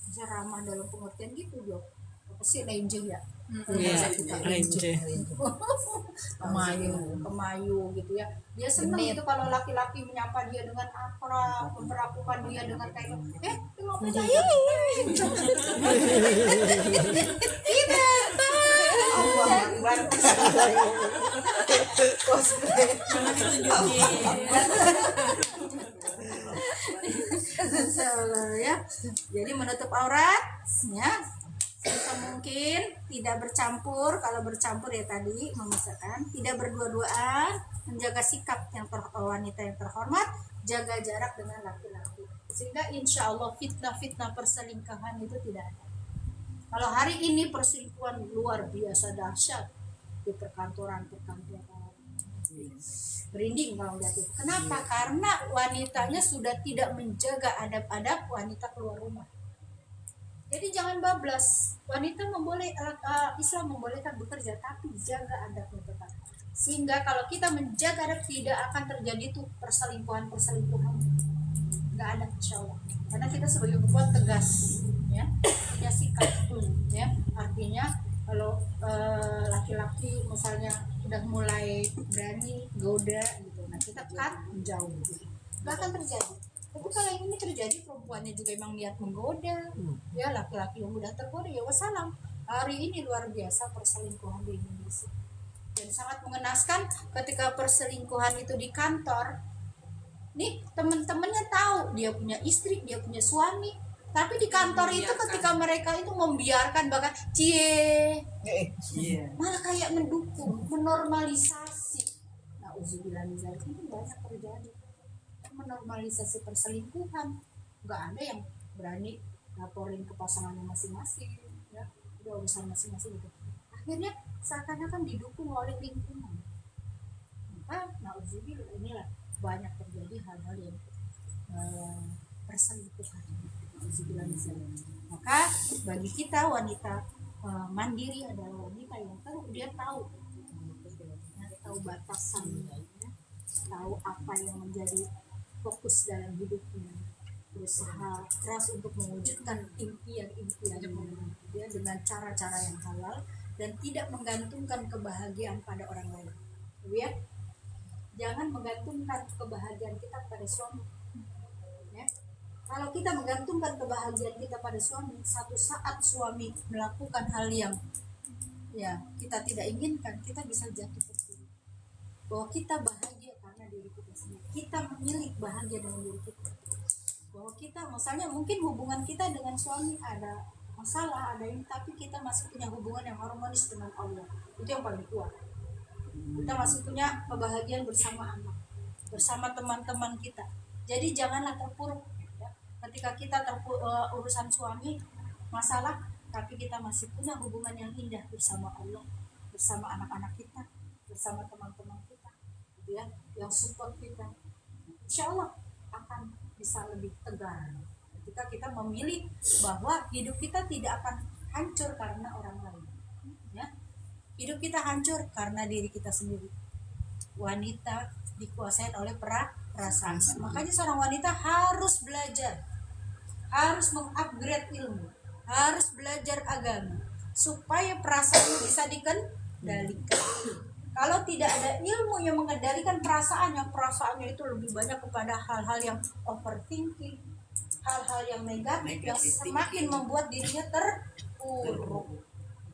Bisa ramah dalam pengertian gitu, Jo. Apa sih lenje ya? Lenje. Kemayu gitu ya. Dia senang itu kalau laki-laki menyapa dia dengan akrab, memperlakukan dia dengan kayak tengok saya. Tidak. Allah Akbar. Ya. Jadi menutup aurat ya. Sebisa mungkin tidak bercampur, kalau bercampur ya tadi memisahkan, tidak berdua-duaan, menjaga sikap yang wanita yang terhormat, jaga jarak dengan laki-laki, sehingga insya Allah fitnah-fitnah perselingkuhan itu tidak ada. Kalau hari ini perselingkuhan luar biasa dahsyat di perkantoran berinding kalau lihat itu. Kenapa? Karena wanitanya sudah tidak menjaga adab-adab wanita keluar rumah. Jadi jangan bablas. Wanita Islam membolehkan bekerja, tapi jaga adabnya tetap. Sehingga kalau kita menjaga adab tidak akan terjadi tuh perselingkuhan. Nggak ada insya Allah. Karena kita sebagai perempuan tegas, ya, punya sikap, ya. Artinya kalau laki-laki misalnya udah mulai berani goda gitu, nah kita kan menjauh, gitu. Nggak akan terjadi. Tapi kalau yang ini terjadi, perempuannya juga emang niat menggoda, ya laki-laki yang udah tergoda ya wassalam. Hari ini luar biasa perselingkuhan di Indonesia, dan sangat mengenaskan ketika perselingkuhan itu di kantor. Nih temen-temennya tahu dia punya istri, dia punya suami, tapi di kantor itu ketika mereka itu membiarkan bahkan malah kayak mendukung, menormalisasi. Nah, uzubillah itu banyak terjadi. Menormalisasi perselingkuhan, nggak ada yang berani laporin ke pasangannya masing-masing, ya udah urusan masing-masing gitu. Akhirnya seakan-akan didukung oleh lingkungan. Maka nauzubillah inilah banyak terjadi hal-hal yang perselingkuhan. Nauzubillah. Maka bagi kita wanita mandiri adalah wanita yang dia tahu batasan, ya, tahu apa yang menjadi fokus dalam hidupnya, berusaha keras untuk mewujudkan impian-impiannya ya, dengan cara-cara yang halal dan tidak menggantungkan kebahagiaan pada orang lain. Ya, jangan menggantungkan kebahagiaan kita pada suami. Ya, kalau kita menggantungkan kebahagiaan kita pada suami, satu saat suami melakukan hal yang ya kita tidak inginkan, kita bisa jatuh terpuruk. Bahwa kita bahagia karena diri kita sendiri, kita memilih bahagia dengan diri kita. Bahwa kita misalnya mungkin hubungan kita dengan suami ada masalah, ada ini, tapi kita masih punya hubungan yang harmonis dengan Allah. Itu yang paling kuat. Kita masih punya kebahagiaan bersama anak, bersama teman-teman kita. Jadi janganlah terpuruk ya. Ketika kita urusan suami masalah, tapi kita masih punya hubungan yang indah bersama Allah, bersama anak-anak kita, bersama teman-teman kita, ya, yang support kita. Insya Allah akan bisa lebih tegar ketika kita memilih bahwa hidup kita tidak akan hancur karena orang lain. hidup kita hancur karena diri kita sendiri. Wanita dikuasai oleh perasaan. Makanya seorang wanita harus belajar, harus mengupgrade ilmu, harus belajar agama supaya perasaan bisa dikendalikan. Kalau tidak ada ilmu yang mengendalikan perasaannya itu lebih banyak kepada hal-hal yang overthinking, hal-hal yang negatif yang semakin membuat dirinya terpuruk,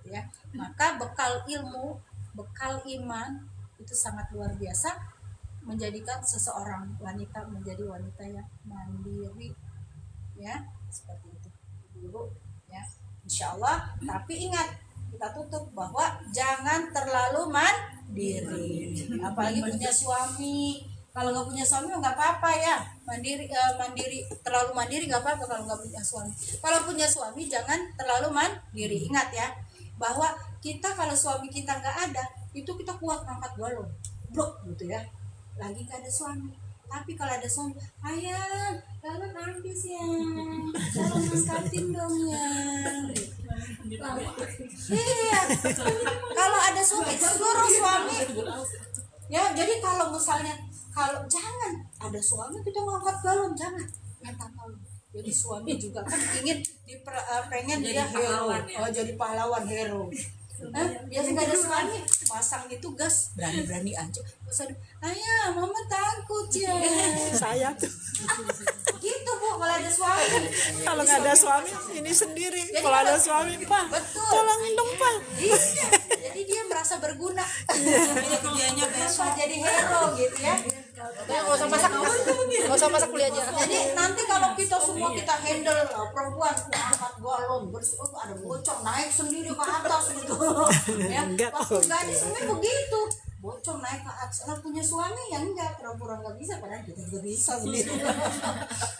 ya. Maka bekal ilmu, bekal iman itu sangat luar biasa, menjadikan seseorang wanita menjadi wanita yang mandiri, ya, seperti itu dulu, ya, insya Allah. Tapi ingat, kita tutup bahwa jangan terlalu mandiri, apalagi punya suami. Kalau nggak punya suami nggak apa-apa ya, mandiri terlalu mandiri nggak apa-apa kalau nggak punya suami. Kalau punya suami jangan terlalu mandiri. Ingat ya, bahwa kita kalau suami kita nggak ada, itu kita kuat angkat galon, blok gitu ya. Lagi nggak ada suami. Tapi kalau ada suami, ayah, galon habis ya, tolong angkatin dong ya. Iya, kalau ada suami, suruh suami. Ya, jadi kalau misalnya jangan ada suami kita ngangkat galon, jangan minta tolong. Jadi suami juga kan ingin pengen dia hero, jadi pahlawan hero. Biasa nggak ada suami, pasang itu gas, berani aja. Terus ada, ayah, mama takut ya. Saya tuh Gitu Bu, kalau ada suami. kalau nggak ada suami ini sendiri. Jadi Kalau ada suami, Pak, betul. tolongin dong, Pak. Iya, jadi dia merasa berguna. Ini kerjanya besok. Jadi hero gitu ya. Nggak usah masak kuliah aja. Jadi nanti kalau kita semua kita handle perempuan angkat galon bersih, ada bocor naik sendiri ke atas gitu. Ya, waktu gadis sebenarnya begitu. Bocor naik ke atas. Kalau punya suami yang enggak, pura-pura nggak bisa, padahal kita juga bisa gitu.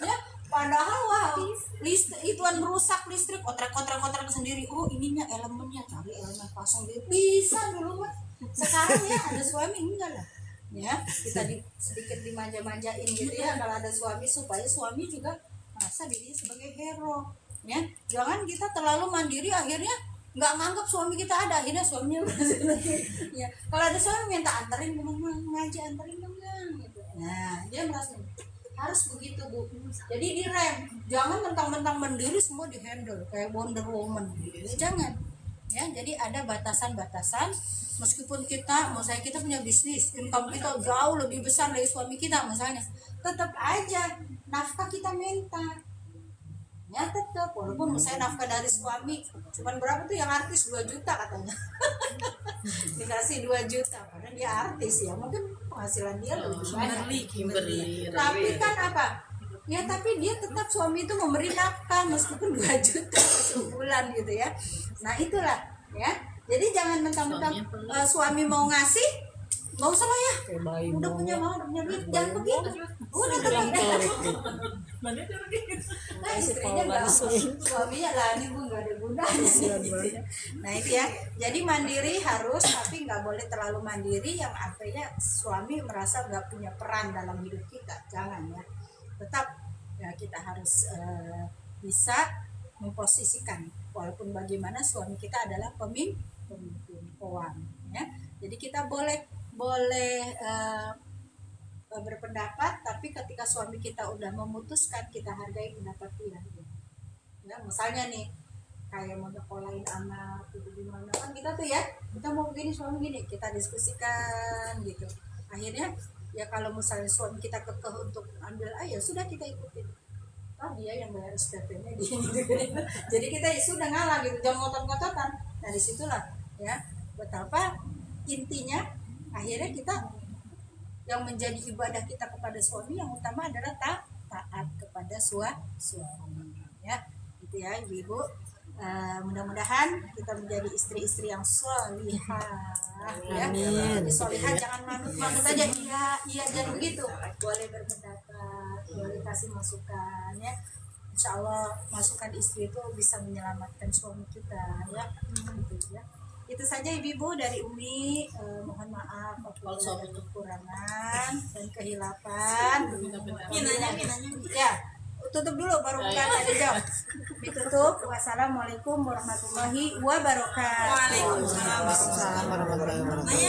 Ya, padahal wah, ituan merusak listrik, kontrak sendiri. Oh, ininya elemennya, cari elemen pasang dia. Bisa dulu mah. Sekarang ya ada suami enggak lah. Ya, kita sedikit dimanja-manjain gitu ya kalau ada suami, supaya suami juga merasa dirinya sebagai hero, ya. Jangan kita terlalu mandiri, akhirnya nggak nganggap suami kita ada, akhirnya suaminya ya. Kalau ada suami minta anterin ngaji, anterin dong gitu. Nah, dia merasa harus begitu Bu. Jadi direm, jangan mentang-mentang mandiri semua dihandle kayak Wonder Woman gitu. Jangan. Ya, jadi ada batasan-batasan. Meskipun kita punya bisnis, income kita jauh lebih besar dari suami kita misalnya, tetap aja nafkah kita minta. Ya tetap, walaupun misalnya nafkah dari suami cuman berapa tuh, yang artis 2 juta katanya. Dikasih 2 juta, padahal dia artis ya, mungkin penghasilan dia lebih banyak. Kimberly. Tapi kan apa? Ya tapi dia tetap, suami itu memberi nafkah meskipun 2 juta sebulan gitu ya. Nah itulah ya. Jadi jangan mentang-mentang suami mau ngasih, nggak usah lah ya. Udah punya duit, jangan begitu. Udah tetap. Nah istrinya nggak, suaminya lah ini Bu nggak ada gunanya. Nah itu ya. Jadi mandiri harus, tapi nggak boleh terlalu mandiri yang artinya suami merasa nggak punya peran dalam hidup kita. Jangan ya. Tetap ya, kita harus bisa memposisikan, walaupun bagaimana suami kita adalah pemimpin ya. Jadi kita boleh berpendapat, tapi ketika suami kita udah memutuskan, kita hargai pendapat dia. Ya, misalnya nih kayak mau sekolahin anak itu gimana kan, kita tuh ya, kita mau begini, suami gini, kita diskusikan gitu. Akhirnya ya kalau misalnya suami kita kekeh untuk ambil ya sudah, kita ikutin. Dia yang bayar SPP-nya dia gitu. Jadi kita sudah ngalah gitu, jangan ngotot-ngototan. Nah disitulah ya betapa intinya, akhirnya kita yang menjadi ibadah kita kepada suami yang utama adalah taat kepada suami ya. Gitu ya Ibu. Mudah-mudahan kita menjadi istri-istri yang sholihah ya. Jadi sholihah, jangan manut aja, iya jangan begitu. Boleh berpendapat, boleh kasih masukan ya. Insya Allah masukan istri itu bisa menyelamatkan suami kita ya. Gitu ya. Itu saja Ibu dari Umi. Mohon maaf apabila ada kekurangan dan kehilapan. Minanya. Ya, tutup dulu baru bukan ada jawab. Ditutup. Wassalamualaikum warahmatullahi wabarakatuh. Waalaikumsalam warahmatullahi wabarakatuh.